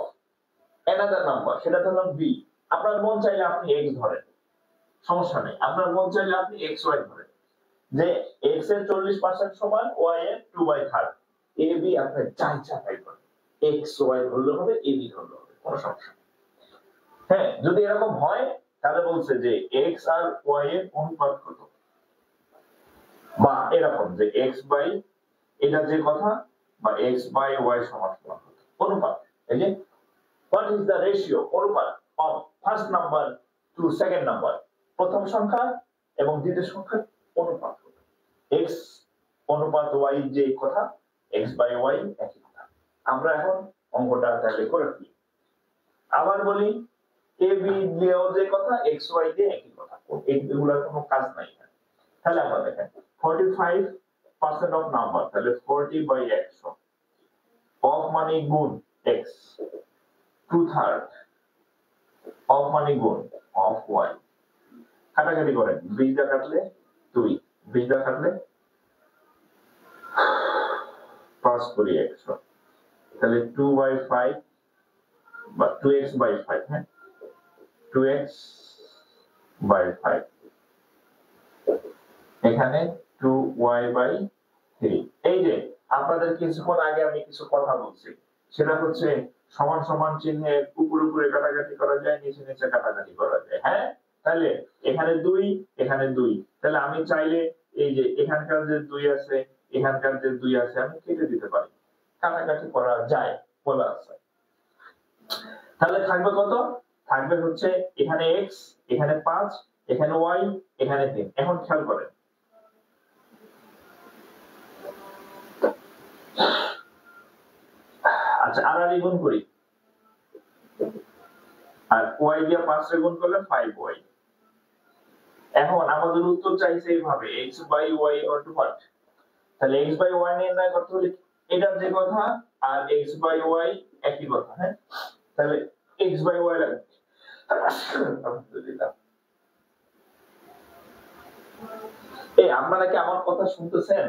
Speaker 1: another number, সেটা ধরলাম b। আপনার মন চাইলে আপনি x ধরেন, সমস্যা নেই, আপনার মন চাইলে আপনি xy ধরেন, যে x এর 40% সমান y এর 2/3, a b আপনার যা ইচ্ছা তাই করেন, xy ধরলে হবে, a b ধরলে হবে, কোনো সমস্যা নেই। হ্যাঁ, যদি এরকম হয় তাহলে বলছে যে x আর y এর অনুপাত কত, বা এরকম যে x বাই এটা যে কথা, বা x বাই y সমান কত, অনুপাত। এই যে what is the ratio, অনুপাত of first number to second number, প্রথম সংখ্যা এবং দ্বিতীয় সংখ্যার অনুপাত কত, x অনুপাত y যে কথা, x বাই y একই কথা। আমরা এখন অঙ্কটা তাহলে করে ফেলি। আবার বলি, a b দিয়েও যে কথা, x y দিয়ে একই কথা, এগুলোর কোনো কাজ নাই। তাহলে আমরা দেখেন 45% অফ নাম্বার, তাহলে 40 বাই 100, অফ মানে গুণ x, 2/3 অফ মানে গুণ অফ y, কাটাকাটি করেন, 20 দিয়ে কাটলে 2, 20 দিয়ে কাটলে 5 করি 100, তাহলে 2/5 বা 2x/5, হ্যাঁ 2x/5, এখানে 2y/3। এই যে আপনাদের কিছুক্ষণ আগে আমি কিছু কথা বলছি, সেটা হচ্ছে সমান সমান চিহ্নে উপরে উপরে কাটাকাটি করা যায়, নিচে নিচে কাটাকাটি করা যায়, হ্যাঁ তাহলে এখানে 2, এখানে 2, তাহলে আমি চাইলে এই যে এখানকার যে 2 আছে, এখানকার যে 2 আছে, আমি কেটে দিতে পারি, কাটাকাটি করা যায় বলা আছে। তাহলে থাকবে কত? থাকবে হচ্ছে এখানে x, এখানে 5, এখানে y, এখানে 3। এখন খেয়াল করেন, আচ্ছা আড়াআড়ি গুণ করি, আর y দিয়ে 5 রে গুণ করলে 5y। এখন আমাদের উত্তর চাইছে এইভাবে x/y = what, তাহলে x/y নির্ণয় করতে হলে এটার যে কথা আর x/y একই কথা, হ্যাঁ তাহলে x/y লাগবে। আলহামদুলিল্লাহ। এই আপনারা কি আমার কথা শুনতেছেন?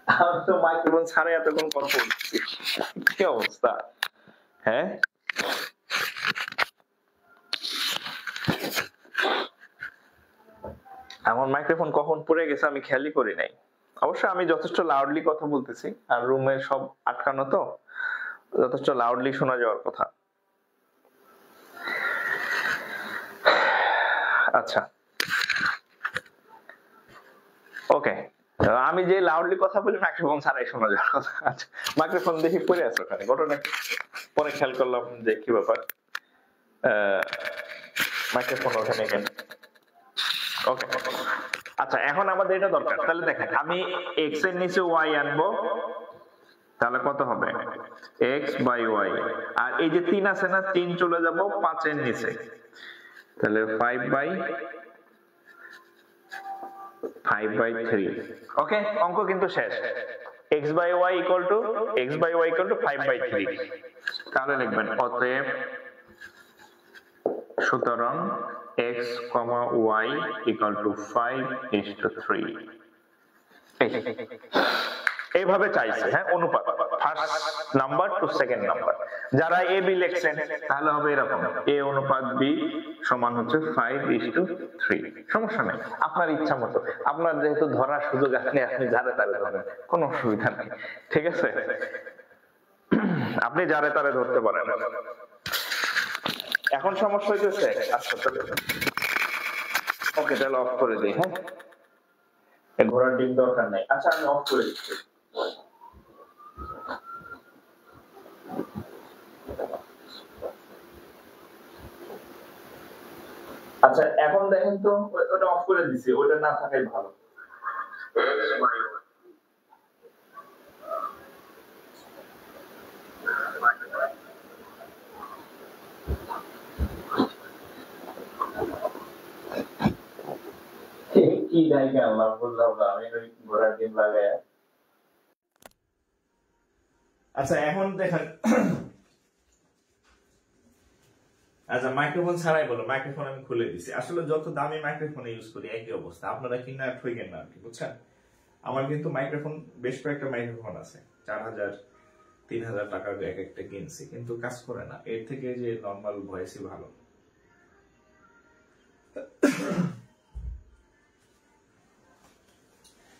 Speaker 1: আমি তো মাইক্রোফোন ছাড়া এতক্ষণ কথা বলছি, কি অবস্থা? হ্যাঁ আমার মাইক্রোফোন কখন পড়ে গেছে আমি খেয়ালই করি নাই। অবশ্য আমি যথেষ্ট লাউডলি কথা বলতেছি, আর রুমে সব আটকানো তো যথেষ্ট লাউডলি শোনা যাওয়ার কথা। আচ্ছা ওকে, আমি যে লাউডলি কথা বলি মাইক্রোফোন ছাড়াই শোনা যাওয়ার কথা। আচ্ছা মাইক্রোফোন দেখি পড়ে আছে ওখানে, ঘটনা পরে খেয়াল করলাম যে কি ব্যাপার, মাইক্রোফোন ওখানে কেন। ওকে আচ্ছা এখন আমাদের এটা দরকার, তাহলে দেখেন আমি x এর নিচে y আনবো, তাহলে কত হবে x/y, আর এই যে 3 আছে না, 3 চলে যাব 5 এর নিচে, তাহলে 5/3। ওকে অঙ্ক কিন্তু শেষ, x/y = 5/3। তাহলে লিখবেন অতএব সুতরাং x, y = 5:3। এইভাবে চাইছে, হ্যাঁ অনুপাত first number to second number. যারা এ বি লিখছেন তাহলে হবে এরকম a অনুপাত b সমান হচ্ছে 5:3। সমস্যা নেই, আপনার ইচ্ছা মতো, আপনার যেহেতু ধরার সুযোগ আপনি যারে তারে ধরেন, কোনো অসুবিধা নেই, ঠিক আছে আপনি যারে তারে ধরতে পারেন। এখন সমস্যা হইতেছে, আচ্ছা ওকে তাহলে অফ করে দিই, হ্যাঁ ঘোরার ডিম দরকার নাই। আচ্ছা আমি অফ করে দিচ্ছি। আচ্ছা এখন দেখেন তো, ওটা অফ করে দিছি, ওটা না থাকাই ভালো। কি জায়গা আল্লাহ বললাম না, আমি ওই ঘোড়ার ডিম লাগাই। আচ্ছা এখন দেখেন, আচ্ছা মাইক্রোফোন ছাড়াই বলো, মাইক্রোফোন আমি খুলে দিছি। আসলে যত দামি মাইক্রোফোন ইউজ করি একই অবস্থা, আপনারা কিনা ঠইকেন না আর কি, বুঝছেন। আমার কিন্তু মাইক্রোফোন বেশ কয়েকটা মাইক্রোফোন আছে, 4000 3000 টাকা এক একটা কিনছি, কিন্তু কাজ করে না। এর থেকে যে নরমাল ভয়েসই ভালো।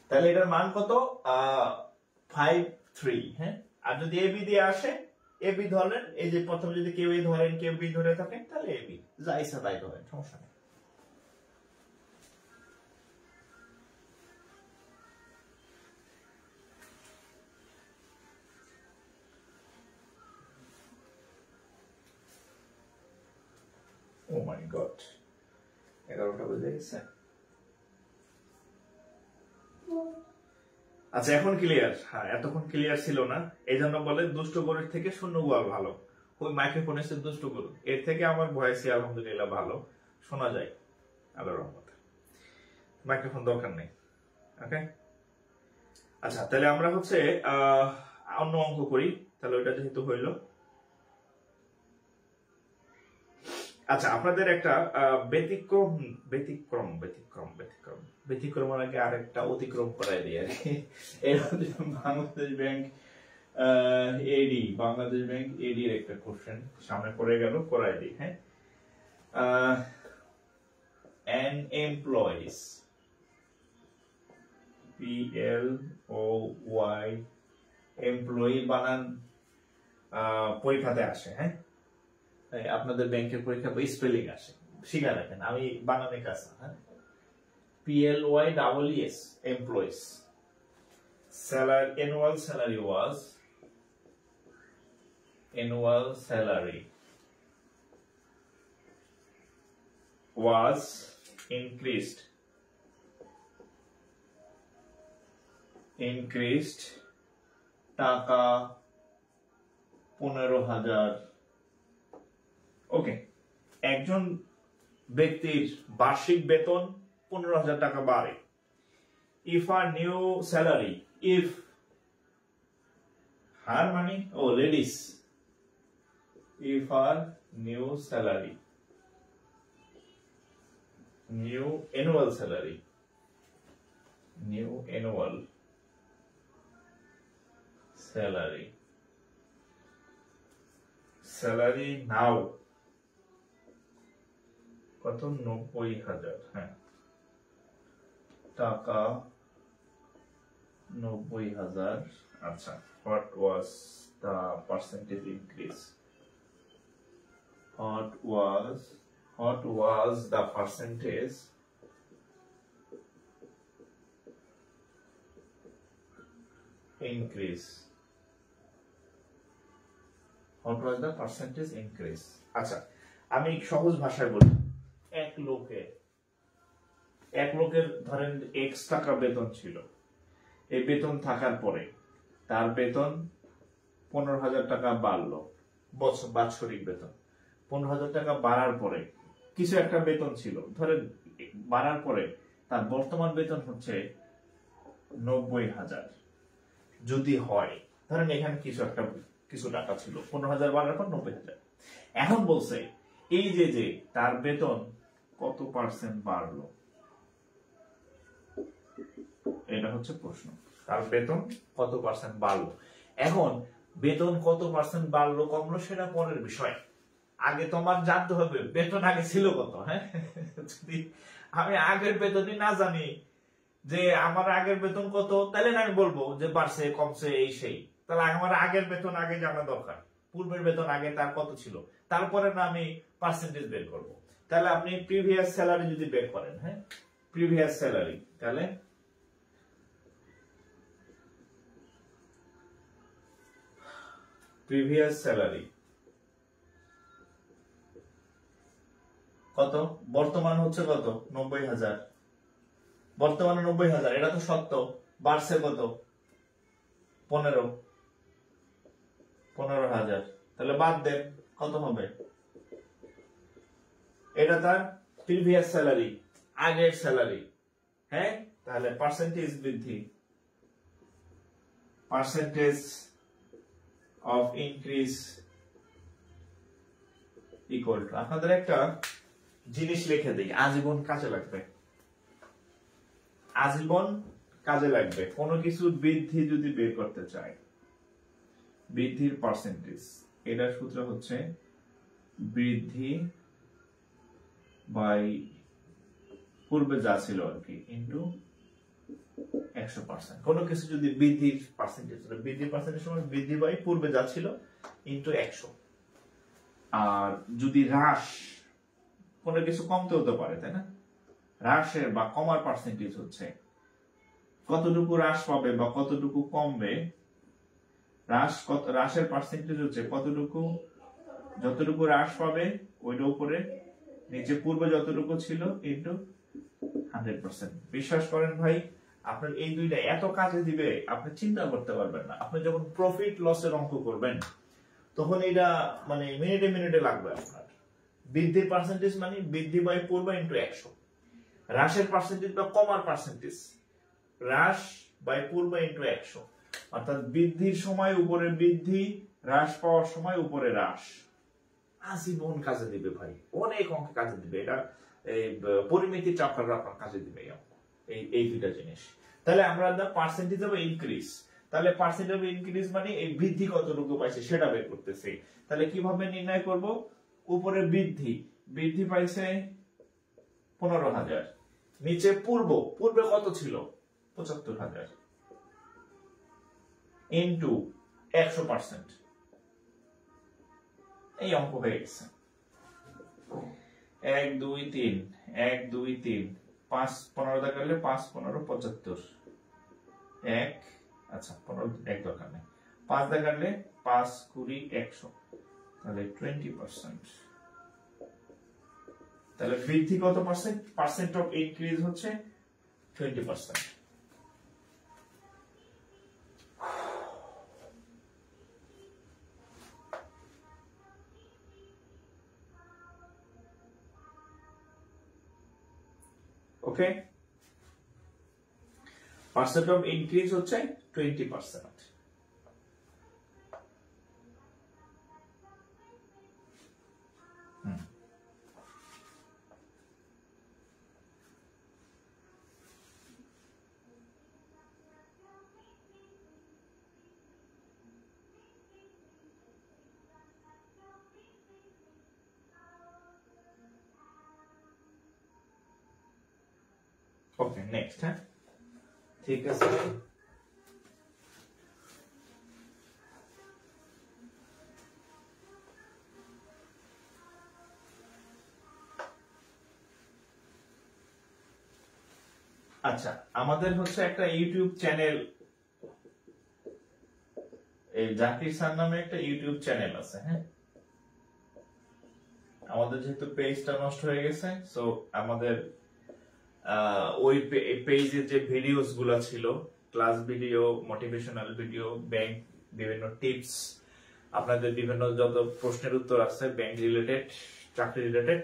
Speaker 1: তাহলে এটার মান কত? 5.3, হ্যাঁ। আর যদি এবি দিয়ে আসে, এবি ধরেন, এই যে প্রথমে যদি কেউ এ ধরেন কেউ বি ধরে থাকেন, তাহলে এবি যা ইচ্ছা তাই ধরেন, সমস্যা নেই। ও মাই গড, 11টা বেজে গেছে। আচ্ছা এখন ক্লিয়ার? হ্যাঁ এতক্ষণ ক্লিয়ার ছিল না, এই জন্য বলে দুষ্ট গরুর থেকে শূন্য গোয়াল ভালো। ওই মাইক্রোফোন এসে দুষ্ট গরু, এর থেকে আমার ভয়েসই আলহামদুলিল্লাহ ভালো শোনা যায় আল্লাহর রহমতে। মাইক্রোফোন দরকার নেই, ওকে। আচ্ছা তাহলে আমরা হচ্ছে অন্য অঙ্ক করি, তাহলে ওইটা যেহেতু হইল। আচ্ছা, আপনাদের একটা ব্যতিক্রম ব্যতিক্রম ব্যতিক্রম ব্যতিক্রম ব্যতিক্রমের আগে আরেকটা অতিক্রম করাই দিই আর কি। বাংলাদেশ ব্যাংক এডি, বাংলাদেশ ব্যাংক এডি এর একটা কোশ্চেন সামনে পড়ে গেল, করাই দিই। হ্যাঁ, an employees, PLOY, এমপ্লয়ি বানান পরীক্ষাতে আসে। হ্যাঁ, আপনাদের ব্যাংকের পরীক্ষা স্পেলিং আসে, শিখা রাখেন, আমি বানানে কাজ না। হ্যাঁ, PLYEES, employees. Annual salary was increased টাকা 15,000। ওকে, একজন ব্যক্তির বার্ষিক বেতন 15,000 টাকা বাড়ে। if her new salary, if her money, ladies, if her new salary, new annual salary now কত, 90,000। হ্যাঁ, টাকা 90,000। আচ্ছা, what was the percentage increase? What was the percentage increase? What was the percentage increase? আচ্ছা, আমি সহজ ভাষায় বলি, এক লোকের ধরেন x টাকা বেতন ছিল, এই বেতন থাকার পরে তার বেতন 15,000 টাকা বাড়লো, বাৎসরিক বেতন 15,000 টাকা বাড়ার পরে কিছু একটা বেতন ছিল, ধরেন বাড়ার পরে তার বর্তমান বেতন হচ্ছে 90,000 যদি হয়, ধরেন এখানে কিছু টাকা ছিল, 15,000 বাড়ার পর 90,000। এখন বলছে এই যে তার বেতন কত পার্সেন্ট বাড়লো, এটা হচ্ছে প্রশ্ন। তার বেতন কত পার্সেন্ট বাড়লো। এখন বেতন কত পার্সেন্ট বাড়লো কমলো সেটা পরের বিষয়, আগে তোমার জানতে হবে বেতন আগে ছিল কত। হ্যাঁ, যদি আমি আগের বেতনই না জানি যে আমার আগের বেতন কত, তাহলে আমি বলবো যে বাড়ছে কমছে এই সেই। তাহলে আমার আগের বেতন আগে জানা দরকার, পূর্বের বেতন আগে তার কত ছিল, তারপরে না আমি পার্সেন্টেজ বের করব। তাহলে আপনি প্রিভিয়াস স্যালারি যদি বের করেন, হ্যাঁ, প্রিভিয়াস স্যালারি, তাহলে প্রিভিয়াস স্যালারি কত, বর্তমান হচ্ছে কত 90,000, বর্তমানে 90,000, এটা তো সত্য, বাড়ছে কত 15,000, তাহলে বাদ দেন কত হবে, এটা তার প্রিভিয়াস স্যালারি, আগের স্যালারি। হ্যাঁ, তাহলে পার্সেন্টেজ বৃদ্ধি, percentage of increase equal to, আপনাদের একটা জিনিস লিখে দেই, আজীবন কাজে লাগবে, আজীবন কাজে লাগবে। কোনো কিছু বৃদ্ধি যদি বের করতে চাই, বৃদ্ধির পার্সেন্টেজ, এটার সূত্র হচ্ছে বৃদ্ধি বাই পূর্বে যা ছিল আর কি ইনটু 100%। কোনো কিছু যদি বৃদ্ধির পার্সেন্টেজ, বৃদ্ধির পার্সেন্টেজ সমান বৃদ্ধি বাই পূর্বে যা ছিল ইনটু 100। আর যদি হ্রাস, কোনো কিছু কমতে হতে পারে, তাই না, হ্রাসের বা কমার পার্সেন্টেজ হচ্ছে কতটুকু হ্রাস পাবে বা কতটুকু কমবে, হ্রাসের পার্সেন্টেজ হচ্ছে কতটুকু, যতটুকু হ্রাস পাবে ওইটা উপরে, নিচে পূর্বে যতটুকু ছিল ইনটু 100%। বিশ্বাস করেন ভাই, আপনার এই দুইটা এত কাজে দিবে আপনি চিন্তা করতে পারবেন না। আপনি যখন প্রফিট লসের অঙ্ক করবেন তখন এটা মানে মিনিটে মিনিটে লাগবে আপনার। বৃদ্ধির পার্সেন্টেজ মানে বৃদ্ধি বাই পূর্বে ইনটু 100, হ্রাসের পার্সেন্টেজ বা কমার পার্সেন্টেজ হ্রাস বাই পূর্বে ইনটু 100,
Speaker 2: অর্থাৎ বৃদ্ধির সময় উপরে বৃদ্ধি, হ্রাস পাওয়ার সময় উপরে হ্রাস। আজীবন কাজে দিবে ভাই, অনেক অঙ্ক কাজে দিবে। এটা পরিমিতি চাপকার আপনার কাজে দিবে এই দুইটা জিনিস। তাহলে আমরা পার্সেন্টেজ অফ ইনক্রিজ, তাহলে পার্সেন্ট অফ ইনক্রিজ মানে এই বৃদ্ধি কতটুকু পাইছে সেটা বের করতেছি। তাহলে কিভাবে নির্ণয় করব? উপরে বৃদ্ধি, বৃদ্ধি পাইছে 15,000, নিচে পূর্বে কত ছিল? 75,000 ইনটু 100%। এই অঙ্ক হয়ে গেছে। 1 2 3 1 2 3 5 15 দেখালে 5 15 75 1 আচ্ছা 15 এক দরকার নেই, 5 দেখালে 5 20 100, তাহলে 20%। তাহলে বৃদ্ধি কত পার্সেন্ট? পার্সেন্ট অফ ইনক্রিজ হচ্ছে 20%। ওকে, পার্সেন্ট অফ ইনক্রিজ হচ্ছে 20%। ওকে, নেক্সট। হ্যাঁ, ঠিক আছে। আচ্ছা, আমাদের হচ্ছে একটা ইউটিউব চ্যানেল, এই জাকির স্যার নামে একটা ইউটিউব চ্যানেল আছে। হ্যাঁ, আমাদের যেহেতু পেজটা নষ্ট হয়ে গেছে, সো আমাদের ওই পেজে যে ভিডিওস গুলা ছিল, class video, motivational video, bank বিভিন্ন টিপস, আপনাদের বিভিন্ন যত প্রশ্নের উত্তর আছে ব্যাংক রিলেটেড, চাকরি রিলেটেড,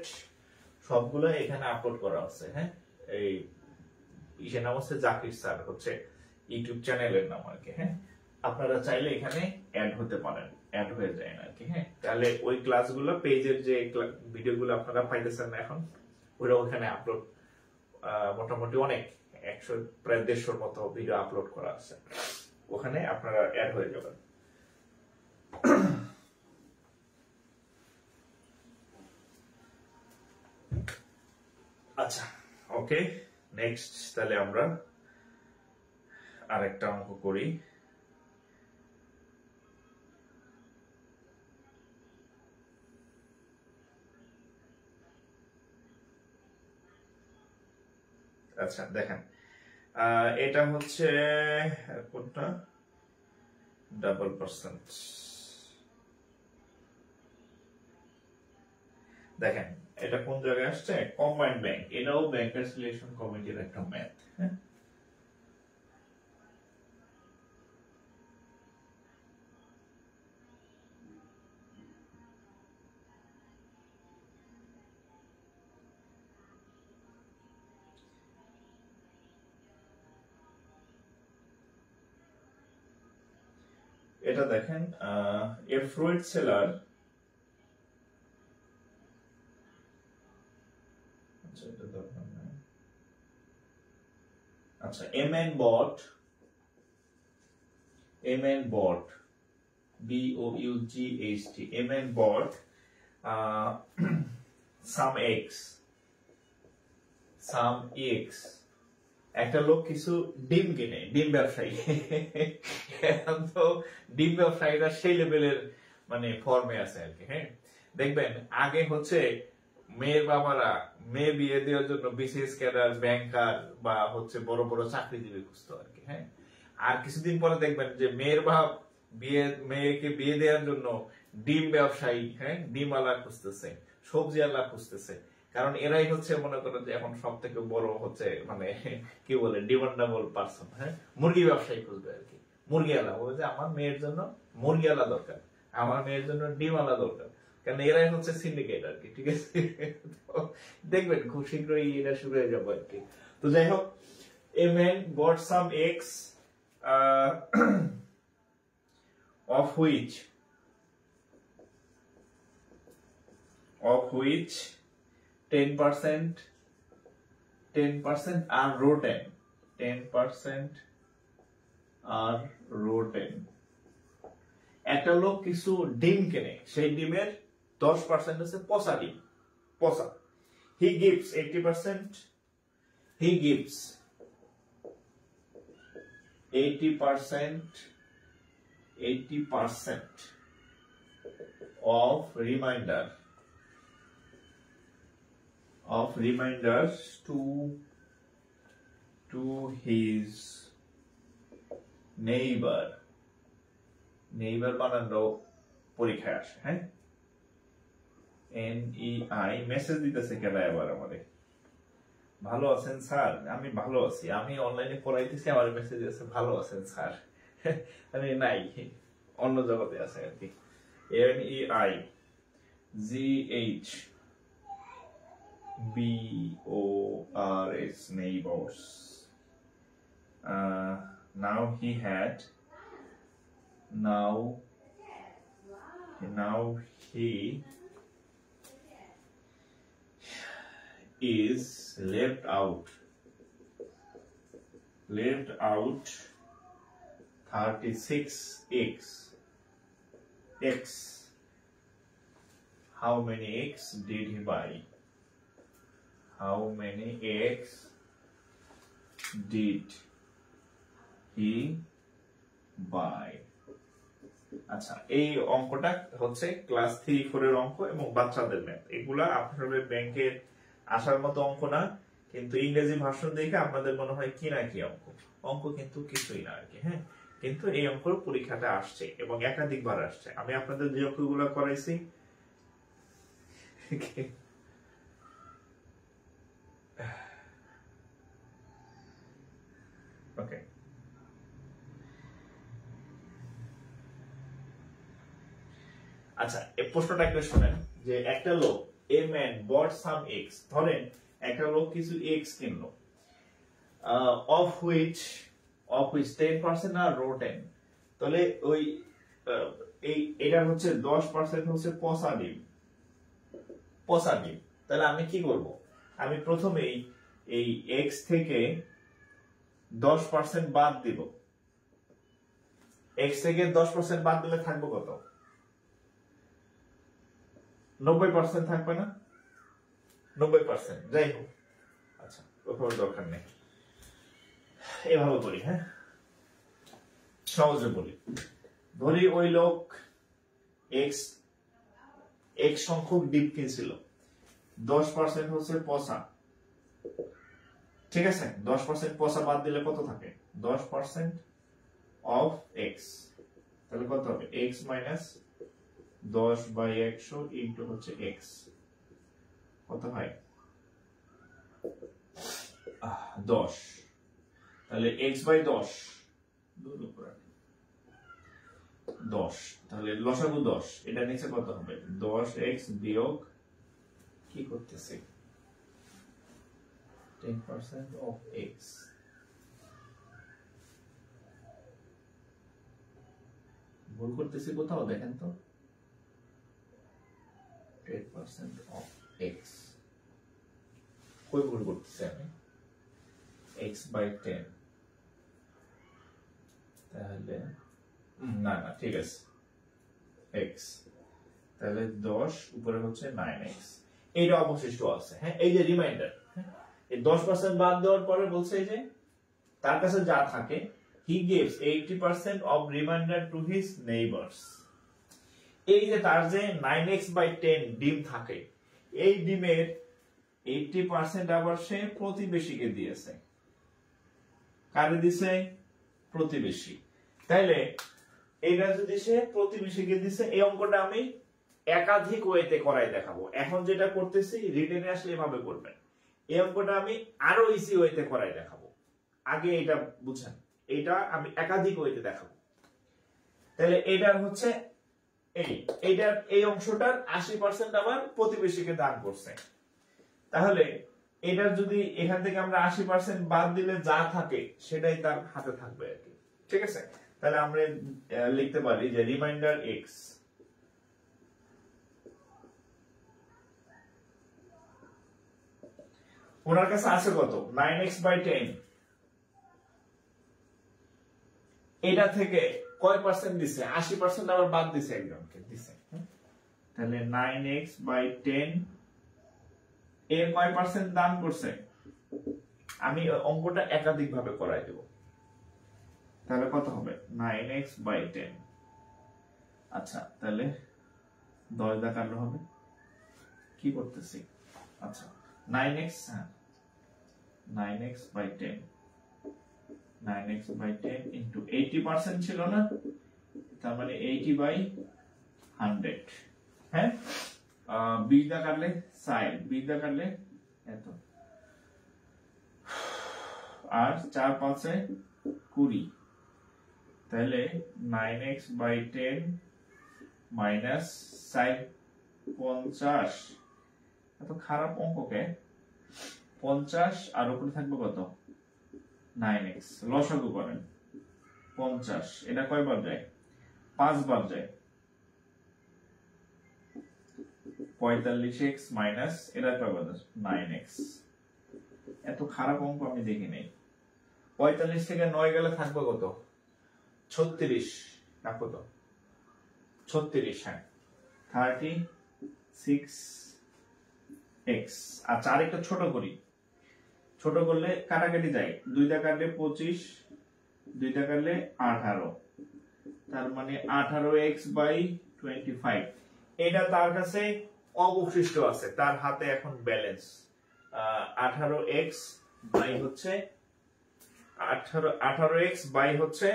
Speaker 2: সবগুলো এখানে আপলোড করা আছে। হ্যাঁ, এই ইসের নাম হচ্ছে জাকির স্যার, হচ্ছে ইউটিউব চ্যানেলের নাম আর কি। হ্যাঁ, আপনারা চাইলে এখানে অ্যাড হতে পারেন, অ্যাড হয়ে যায় আর কি। হ্যাঁ, তাহলে ওই ক্লাসগুলো, পেজের যে ভিডিওগুলো আপনারা পাইতেছেন না এখন, ওরা ওখানে আপলোড মোটামুটি অনেক 100 প্রায় 150 মতো ভিডিও আপলোড করা আছে, ওখানে আপনারা অ্যাড হয়ে যাবেন। আচ্ছা, ওকে, নেক্সট। তাহলে আমরা আরেকটা অঙ্ক করি। আচ্ছা, দেখেন, এটা হচ্ছে কোনটা? Double percent. দেখেন এটা কোন জায়গায় আসছে? Combined bank. এটাও ব্যাংকার সিলেকশন কমিটির একটা ম্যাথ। হ্যাঁ, এটা দেখেন, এ ফ্রুইট সেলার, আচ্ছা, MN bought BOUGHT, MN bought some eggs, একটা লোক কিছু ডিম কিনে, ডিম ব্যবসায়ী। তো ডিম ব্যবসায়ীরা সেই লেভেলের মানে ফর্মে আছে আর কি। হ্যাঁ, দেখবেন আগে হচ্ছে মেয়ের বাবারা মেয়ে বিয়ে দেওয়ার জন্য বিসিএস ক্যাডার, ব্যাংকার বা হচ্ছে বড় বড় চাকরিজীবী খুঁজতো আর কি। হ্যাঁ, আর কিছুদিন পরে দেখবেন যে মেয়ের বাপ মেয়েকে বিয়ে দেওয়ার জন্য ডিম ব্যবসায়ী, হ্যাঁ, ডিম আলা খুঁজতেছে, সবজি আলা খুঁজতেছে। কারণ এরাই হচ্ছে মনে করেন যে এখন সব থেকে বড় হচ্ছে মানে কি বলে ডিমান্ডেবল পারসন। হ্যাঁ, মুরগি ব্যবসায়ী খুঁজবে আর কি, মুরগি আলা বলে যে আমার মেয়ের জন্য মুরগি আলা দরকার, আমার মেয়ের জন্য ডিম আলা দরকার, কারণ এরাই হচ্ছে সিন্ডিকেট আর কি। ঠিক আছে, দেখবেন খুব শীঘ্রই এটা শুরু হয়ে যাবে আর কি। তো যাই হোক, a man bought some eggs of which 10% are rotten, 10% are rotten. একটা লোক কিছু ডিম কেনে, সেই ডিমের 10% হচ্ছে পচা ডিম, পচা। he gives 80% of reminders to his neighbor বানানো পরীক্ষায় আসে। হ্যাঁ, NEI মেসেজ দিতেছে কেন আবার আমাদের? ভালো আছেন স্যার? আমি ভালো আছি, আমি অনলাইনে পড়াইতেছি, আমার মেসেজ দিতেছে ভালো আছেন স্যার। আমি নাই, অন্য জগতে আছে আর কি। NEI GHBORS neighbors. Now he is left out 36 eggs. How many eggs did he buy? How many eggs did he buy? আচ্ছা, এই অঙ্কটা হচ্ছে ক্লাস 3-4 এর অঙ্ক এবং বাচ্চাদের ম্যাথ। এগুলা আপনাদের ব্যাংকের আসার মতো অঙ্ক না, কিন্তু ইংরেজি ভাষণ দেখে আপনাদের মনে হয় কি না কি অঙ্ক কিন্তু কিছুই না আর কি। হ্যাঁ, কিন্তু এই অঙ্কের পরীক্ষাটা আসছে এবং একাধিকবার আসছে। আমি আপনাদের যে অঙ্কগুলো করাইছি ওকে, আচ্ছা এই প্রশ্নটা একটু শুনেন যে একটা লোক a man bought some eggs, ধরেন একটা লোক কিছু eggs কিনলো, of which 10% are rotten, তাহলে ওই এটা হচ্ছে 10% হচ্ছে পচা ডিম। তাহলে আমি কি করব? আমি প্রথমেই এই eggs থেকে 10% বাদ দিব। eggs থেকে 10% বাদ দিলে থাকবে কত? 90% থাকবে না? 90%, যাই হোক। আচ্ছা, ওখানে দরকার নেই, এভাবে বলি। হ্যাঁ, সহজে বলি। ধরি ওই লোক এক সংখ্যক ডিম কিনছিল, 10% হচ্ছে পচা। ঠিক আছে, 10% পচা বাদ দিলে কত থাকে? 10% of x, তাহলে কত হবে? x মাইনাস 10/100 ইন্টু হচ্ছে x, কত হয়? 10। তাহলে x/10, 10, তাহলে লসাগু 10, এটা নিচে কত হবে? 10x বিয়োগ কি করতেছে? 10% of x, ভুল করতেছি কোথাও দেখেন তো। 10% of x, কই ভুল করতেছি আমি? x/10, তাহলে না ঠিক আছে, x, তাহলে 10 উপরে হচ্ছে 9x, এইটা অবশিষ্ট আছে। হ্যাঁ, এই যে রিমাইন্ডার, এই 10% বাদ দেওয়ার পরে বলছে যে তার কাছে যা থাকে, he gives 80% of remainder to his neighbors. এই যে তার যে 9x/10 ডিম থাকে, এই ডিমের 80% আবার সে প্রতিবেশীকে দিয়েছে। কারে দিছে? প্রতিবেশী। তাইলে এইটা যদি সে প্রতিবেশীকে দিছে, এই অঙ্কটা আমি একাধিক ওয়েতে করাই দেখাবো। এখন যেটা করতেছি রিটেনে আসলে এভাবে করবেন। এই অঙ্কটা আমি আরো ইজি ওয়েতে করাই দেখাবো। আগে এটা বুঝেন, এটা আমি একাধিক ওয়েতে দেখাবো। তাহলে এটা হচ্ছে এই অংশটার 80% আবার প্রতিবেশীকে দান করছে। তাহলে এটার যদি এখান থেকে আমরা 80% বাদ দিলে যা থাকে সেটাই তার হাতে থাকবে আর কি। ঠিক আছে, তাহলে আমরা লিখতে পারি যে রিমাইন্ডার এক্স ওনার কাছে আছে কত 9x/10 এটা থেকে কয় পার্সেন্ট দিছে 80% আবার বাদ দিছে একজনকে দিছে তাহলে 9x/10 এর কয় পার্সেন্ট দান করছে আমি অঙ্কটা একাধিক ভাবে করাই দেব তাহলে কত হবে 9x/10 আচ্ছা তাহলে 10 দা কাটলে হবে কি করতেছি আচ্ছা 9x 9x/10 9x/10 into 80% ছিল না তার মানে 80/100 হ্যাঁ 20 দা কাটলে 60 20 দা কাটলে এত আর 4 5 এ 20 তাহলে 9x/10 মাইনাস 50 এত খারাপ অঙ্ক কে 50 আর উপরে থাকবে কত 9x লসাগু করেন 50 এটা কয়বার যায় 5 বার যায় 45x মাইনাস এটা কয়বার 9x এত খারাপ অঙ্ক আমি দেখি নাই 45 থেকে 9 গেলে থাকবে কত 36 না কত 36 হ্যাঁ 36x আচ্ছা আরেকটা ছোট করি ছোট করলে কাটাকাটি যায় 2 দা কাটলে 25 2 দা কাটলে 18 তার মানে 18x/25 এটা তার কাছে অবশিষ্ট আছে তার হাতে এখন ব্যালেন্স 18x বাই হচ্ছে 18x বাই হচ্ছে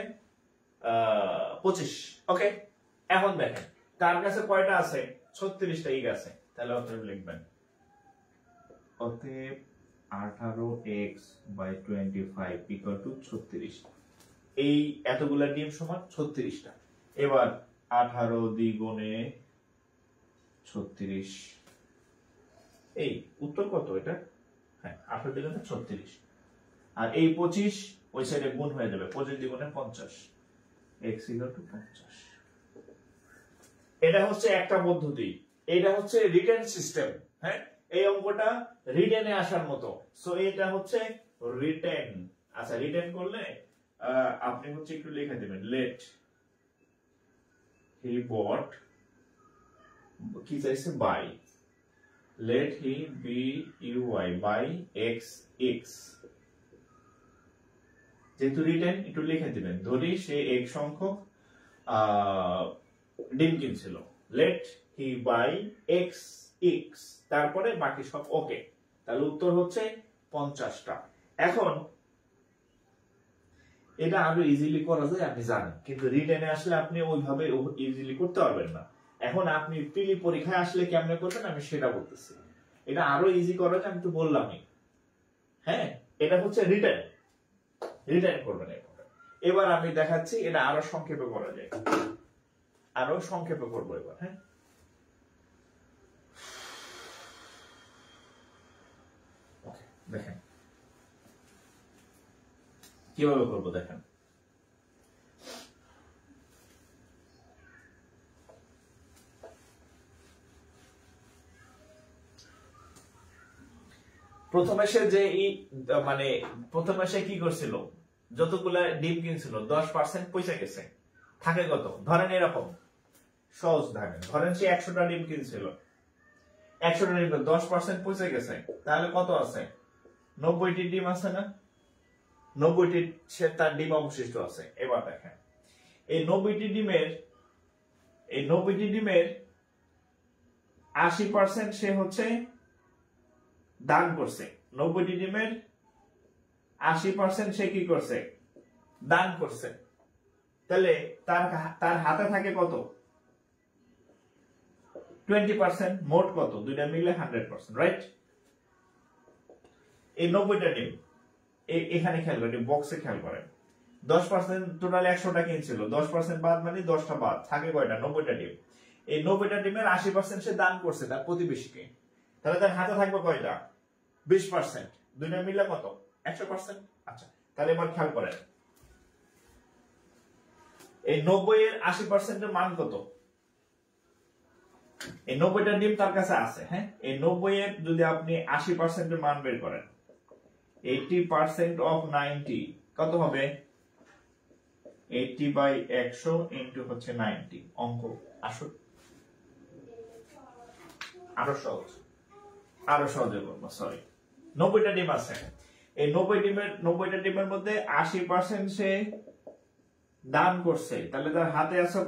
Speaker 2: 25 ওকে এখন দেখেন তার কাছে কয়টা আছে 36টা ইগ আছে তাহলে অতএব লিখবেন অতএব 18x/25 ইকুয়াল টু 36 এই এতগুলা ডিম সমান 36টা এবার 18 দ্বিগুণে 36 এই উত্তর কত এটা হ্যাঁ 18 দ্বিগুণে 36 আর এই 25 ওই সাইডে গুণ হয়ে যাবে 25 দ্বিগুণে 50 x ইকুয়াল টু 50 এটা হচ্ছে একটা পদ্ধতি এটা হচ্ছে রিটেন সিস্টেম হ্যাঁ এই অঙ্কটা রিটেনে আসার মতো সো এটা হচ্ছে রিটেন আচ্ছা রিটেন করলে আপনি হচ্ছে একটু লিখে দিবেন লেট হি বট কি চাইছে buy let he B U Y buy X X যেহেতু রিটেন একটু লিখে দিবেন ধরি সে এক সংখ্যক ডিম কিনছিল let he buy X X তারপরে বাকি সব ওকে তাহলে উত্তর হচ্ছে 50টা এখন এটা আরো ইজিলি করা যায় আপনি জানেন কিন্তু রিটেনে আসলে আপনি ওইভাবে ইজিলি করতে পারবেন না এখন আপনি প্রিলি পরীক্ষায় আসলে কেমনে করবেন আমি সেটা বলতেছি এটা আরো ইজি করা যায় আমি তো বললামই হ্যাঁ এটা হচ্ছে রিটেন রিটেন করবেন এবার আমি দেখাচ্ছি এটা আরো সংক্ষেপে করা যায় আরো সংক্ষেপে করবো এবার হ্যাঁ দেখেন কিভাবে করবো দেখেন প্রথমে সে যে মানে প্রথমে সে কি করছিল যতগুলা ডিম কিনছিল 10% পয়সা গেছে থাকে কত ধরেন এরকম সহজ ধরেন ধরেন সে 100টা ডিম কিনছিল 100টা ডিম 10% পয়সা গেছে তাহলে কত আছে 90টি ডিম আছে না 90টি সে তার ডিম অবশিষ্ট আছে এবার দেখেন এই 90টি ডিমের 80% সে হচ্ছে দান করছে 90টি ডিমের 80% সে কি করছে দান করছে তাহলে তার হাতে থাকে কত 20% মোট কত দুইটা মিলে 100% রাইট এই 90টা ডিম এখানে খেয়াল করেন বক্সে খেয়াল করেন 10% টোটাল 100টা কিনছিল 10% বাদ মানে 10টা বাদ থাকে কয়টা 90টা ডিম এই 90টা ডিমের 80% সে দান করছে তার প্রতিবেশীকে তাহলে তার হাতে থাকবে কয়টা 20% দুইটা মিলে কত 100% আচ্ছা তাহলে এবার খেয়াল করেন এই 90 এর 80% এর মান কত? এই 90টা ডিম তার কাছে আছে, হ্যাঁ। এই 90 এর যদি আপনি 80% এর মান বের করেন, 80% of 90 কত হবে? 80/100 ইনটু হচ্ছে 90। অঙ্ক আসো, আরো সহজে করবো, সরি। 90টা ডিম আছে, এই 90টা ডিমের মধ্যে 80% সে দান করছে, তাহলে তার হাতে আছে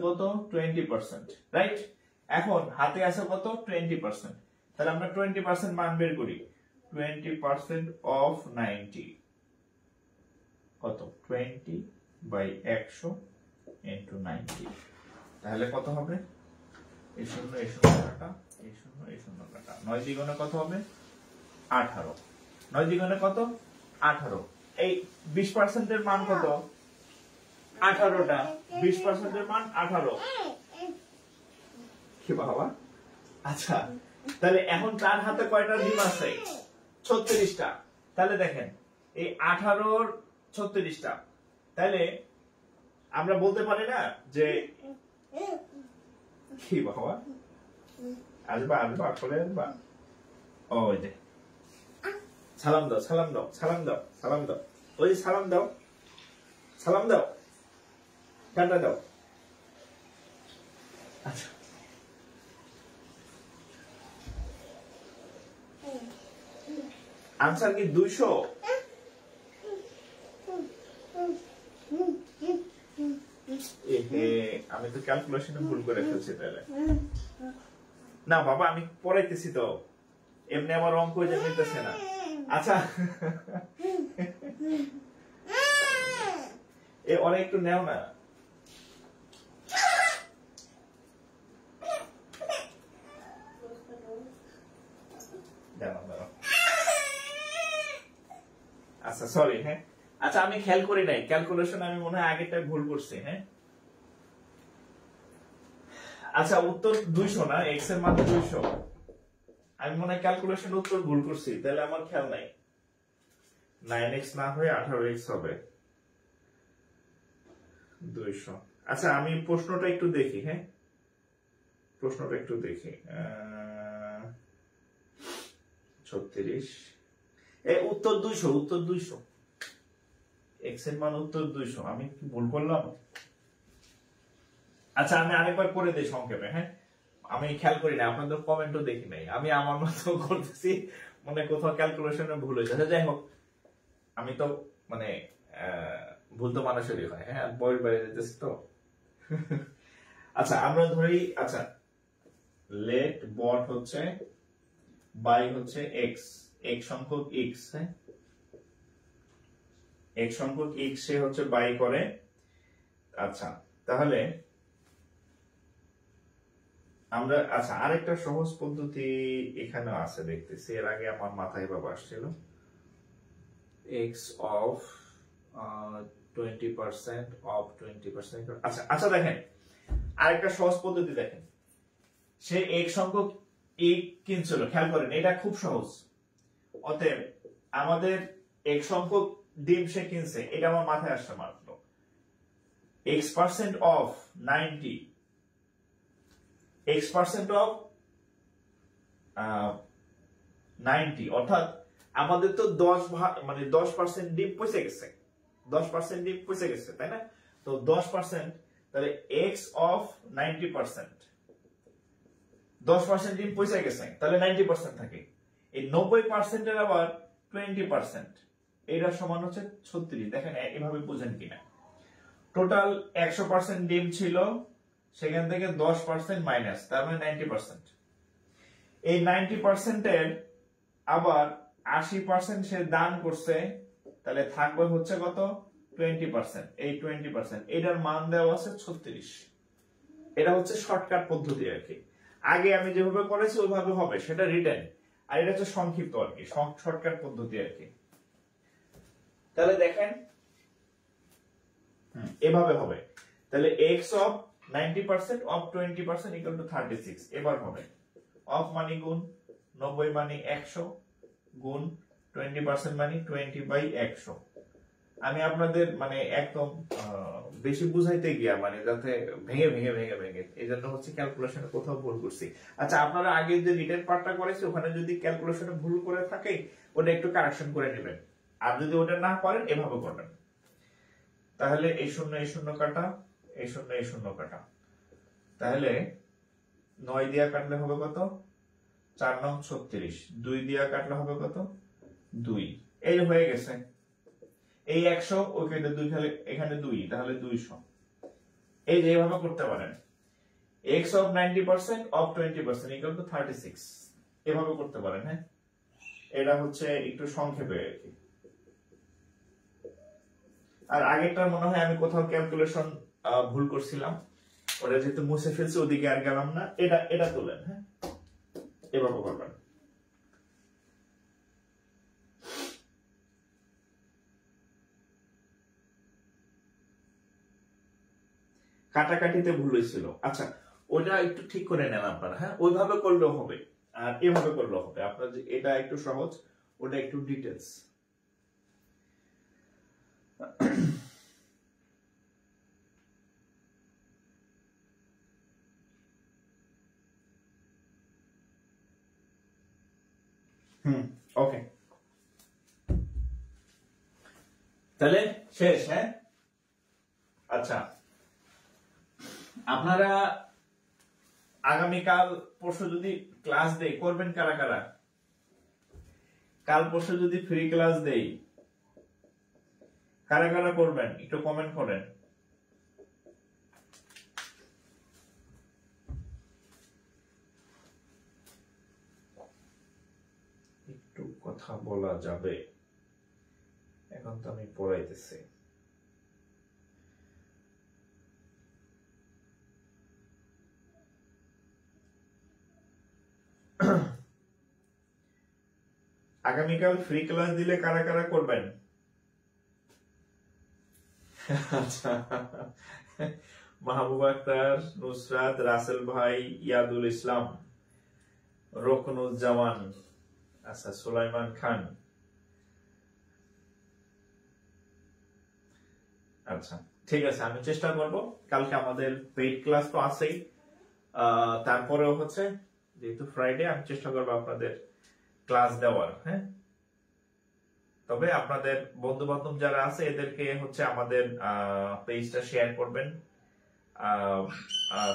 Speaker 2: কত? 20%, রাইট? এখন হাতে আছে কত? 20%। তাহলে আমরা 20% মান বের করি। 20% of 90 কত? 20/100 ইনটু 90। তাহলে কত হবে? এই শূন্য কাটা, এই শূন্য কাটা। 9 দ্বিগুণে কত হবে? 18। 9 দ্বিগুণে কত? 18। এই 20% এর মান কত? 18টা। 20% এর মান 18। কি বাবা? আচ্ছা, তাহলে এখন তার হাতে কয়টা ডিম আছে? 36টা। তাহলে দেখেন, এই 18 36টা। তাহলে আমরা বলতে পারি না যে কি বাবা? আসবা করে আসবা। ওই যে সালাম দাও। ওই সালাম দাও, টাটা দাও। আচ্ছা, আনসার কি 200? আমি তো ক্যালকুলেশনে ভুল করে ফেলছি তাহলে। না বাবা, আমি পড়াইতেছি তো, এমনি আমার অঙ্ক যে মিলতেছে না। আচ্ছা, অনেক একটু নেও না। আচ্ছা, সরি, হ্যাঁ। আচ্ছা, আমি খেয়াল করি নাই ক্যালকুলেশন, আমি মনে হয় আগেরটা ভুল করছি, হ্যাঁ। আচ্ছা, উত্তর 200 না, এক্স এর মান 200। আমি মনে হয় ক্যালকুলেশন উত্তর ভুল করছি, তাহলে আমার খেয়াল নাই। 9x না হয়ে 18x হবে 200। আচ্ছা, আমি প্রশ্নটা একটু দেখি, হ্যাঁ। প্রশ্নটা একটু দেখি। 36, উত্তর 200। এক্স এর মান উত্তর 200। আমি কি ভুল করলাম? আচ্ছা, আমি আরেকবার করে দেই সংক্ষেপে, হ্যাঁ। আমি খেয়াল করি না, আপনাদের কমেন্টও দেখি নাই, আমি আমার মতো করতেছি, মানে কোথাও ক্যালকুলেশনে ভুল হয়েছে। আচ্ছা, যাই হোক, আমি তো মানে ভুল তো মানুষেরই হয়, হ্যাঁ। বয়স বেড়ে যেতেছে তো। আচ্ছা, আমরা ধরি, আচ্ছা, লেট বট হচ্ছে বাই হচ্ছে এক্স সংখ্যক এক্স, হ্যাঁ। এক্স সংখ্যক এক্স সে হচ্ছে বাই করে। আচ্ছা, তাহলে আমরা, আচ্ছা, আরেকটা সহজ পদ্ধতি এখানে আছে দেখতেছি, এর আগে আমার মাথায় বাবা আসছিল। X of 20% of 20%। আচ্ছা, দেখেন, আরেকটা সহজ পদ্ধতি দেখেন। সে এক সংখ্যক এক কিনছিল, খেয়াল করেন, এটা খুব সহজ। অতএব আমাদের এক সংখ্যক ডিম সে কিনছে, এটা আমার মাথায় আসছে মাত্র। x% অফ 90, x% অফ 90, অর্থাৎ আমাদের তো 10 ভাগ, মানে 10% ডিম পয়সা গেছে, 10% ডিম পয়সা গেছে, তাই না? তো 10%, তাহলে x অফ 90%, 10% ডিম পয়সা গেছে, তাহলে 90% থাকে। এই 90% এর আবার 20%, এটা সমান হচ্ছে 36। দেখেন এভাবে বুঝেন কিনা। টোটাল 100% ডিম ছিল, সেখান থেকে 10% মাইনাস, তার মানে 90%। এই 90% এর আবার 80% সে দান করছে, তাহলে থাকবে হচ্ছে কত? 20%। এই 20%, এটার মান দেওয়া আছে 36। এটা হচ্ছে শর্টকাট পদ্ধতি আর কি। আগে আমি যেভাবে করেছি ওইভাবে হবে, সেটা রিটেন, আর এটা হচ্ছে সংক্ষিপ্ত আর কি, শর্টকাট পদ্ধতি আর কি। তাহলে দেখেন এভাবে হবে। তাহলে x of 90% of 20% equal to 36। এবার হবে অফ মানে গুণ, 90 মানে 100, গুণ 20% মানে 20/100, আমি আপনাদের মানে একদম বেশি বুঝাইতে গিয়া মানে যাতে ভেঙে ভেঙে ভেঙে ভেঙে এই জন্য হচ্ছে ক্যালকুলেশনে কোথাও ভুল করছি। আচ্ছা, আপনারা আগে যে রিটেন পার্টটা করেছে ওখানে যদি ক্যালকুলেশনে ভুল করে থাকে ওটা একটু কারেকশন করে নেবেন, আর যদি ওটা না পারেন এভাবে করবেন। তাহলে এই শূন্য কাটা, এই শূন্য কাটা, তাহলে 9 দিয়া কাটলে হবে কত? 4 9 36। 2 দিয়া কাটলে হবে কত? 2। এই হয়ে গেছে। এই 100 ওইখানে 2 খেলে এখানে 2, তাহলে 200। এই যে এভাবে করতে পারেন। x of 90% of 20% equal to 36, এভাবে করতে পারেন। হ্যাঁ, এটা হচ্ছে একটু সংক্ষেপে আর কি। আর আগেরটার মনে হয় আমি কোথাও ক্যালকুলেশন ভুল করছিলাম, ওটা যেহেতু মুছে ফেলছি ওদিকে আর গেলাম না। এটা তোলেন। হ্যাঁ, এভাবে করবেন। কাটাকাটিতে ভুল হয়েছিল। আচ্ছা, ওটা একটু ঠিক করে নেন আপনারা। হ্যাঁ, ওইভাবে করলেও হবে আর এভাবে করলেও হবে। আপনার যে এটা একটু সহজ, ওটা একটু ডিটেলস। ওকে, তাহলে শেষ। হ্যাঁ, আচ্ছা, আপনারা আগামীকাল পরশু যদি ক্লাস দেই করবেন কারা কারা? কাল পরশু যদি ফ্রি ক্লাস দেই কারা কারা করবেন একটু কমেন্ট করেন। একটু কথা বলা যাবে, এখন তো আমি পড়াইতেছি। আগামীকাল ফ্রি ক্লাস দিলে কারা কারা করবেন? আচ্ছা, মাহবুব আক্তার, নুসরাত, রাসেল ভাই, ইয়াদুল ইসলাম, রকনুজ্জামান, আচ্ছা, সুলাইমান খান। আচ্ছা, ঠিক আছে, আমি চেষ্টা করব। কালকে আমাদের পেইড ক্লাস তো আছেই, তারপরেও হচ্ছে যেহেতু ফ্রাইডে আমি চেষ্টা করবো আপনাদের ক্লাস দেওয়ার। হ্যাঁ, তবে আপনাদের বন্ধু বান্ধব যারা আছে এদেরকে হচ্ছে আমাদের পেজটা শেয়ার করবেন,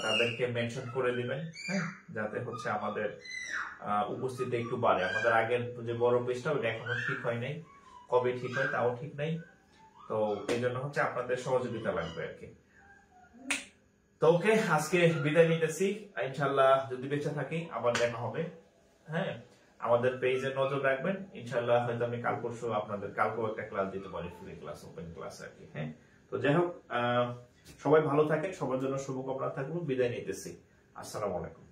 Speaker 2: তাদেরকে মেনশন করে দিবেন। হ্যাঁ, যাতে হচ্ছে আমাদের উপস্থিতি একটু বাড়ে। আমাদের আগের যে বড় পেজটা ওটা এখনো ঠিক হয় নাই, কবে ঠিক হয় তাও ঠিক নাই। তো এই জন্য হচ্ছে আপনাদের সহযোগিতা লাগবে আর কি। তো ওকে, আজকে বিদায় নিতেছি। ইনশাল্লাহ যদি বেঁচে থাকি আবার দেখা হবে। হ্যাঁ, আমাদের পেজে নজর রাখবেন। ইনশাল্লাহ হয়তো আমি কাল পরশু আপনাদের কালকেও একটা ক্লাস দিতে পারি, ফ্রি ক্লাস, ওপেন ক্লাস আর কি। হ্যাঁ, তো যাই হোক, সবাই ভালো থাকেন, সবার জন্য শুভকামনা থাকলো। বিদায় নিতেছি। আসসালামু আলাইকুম।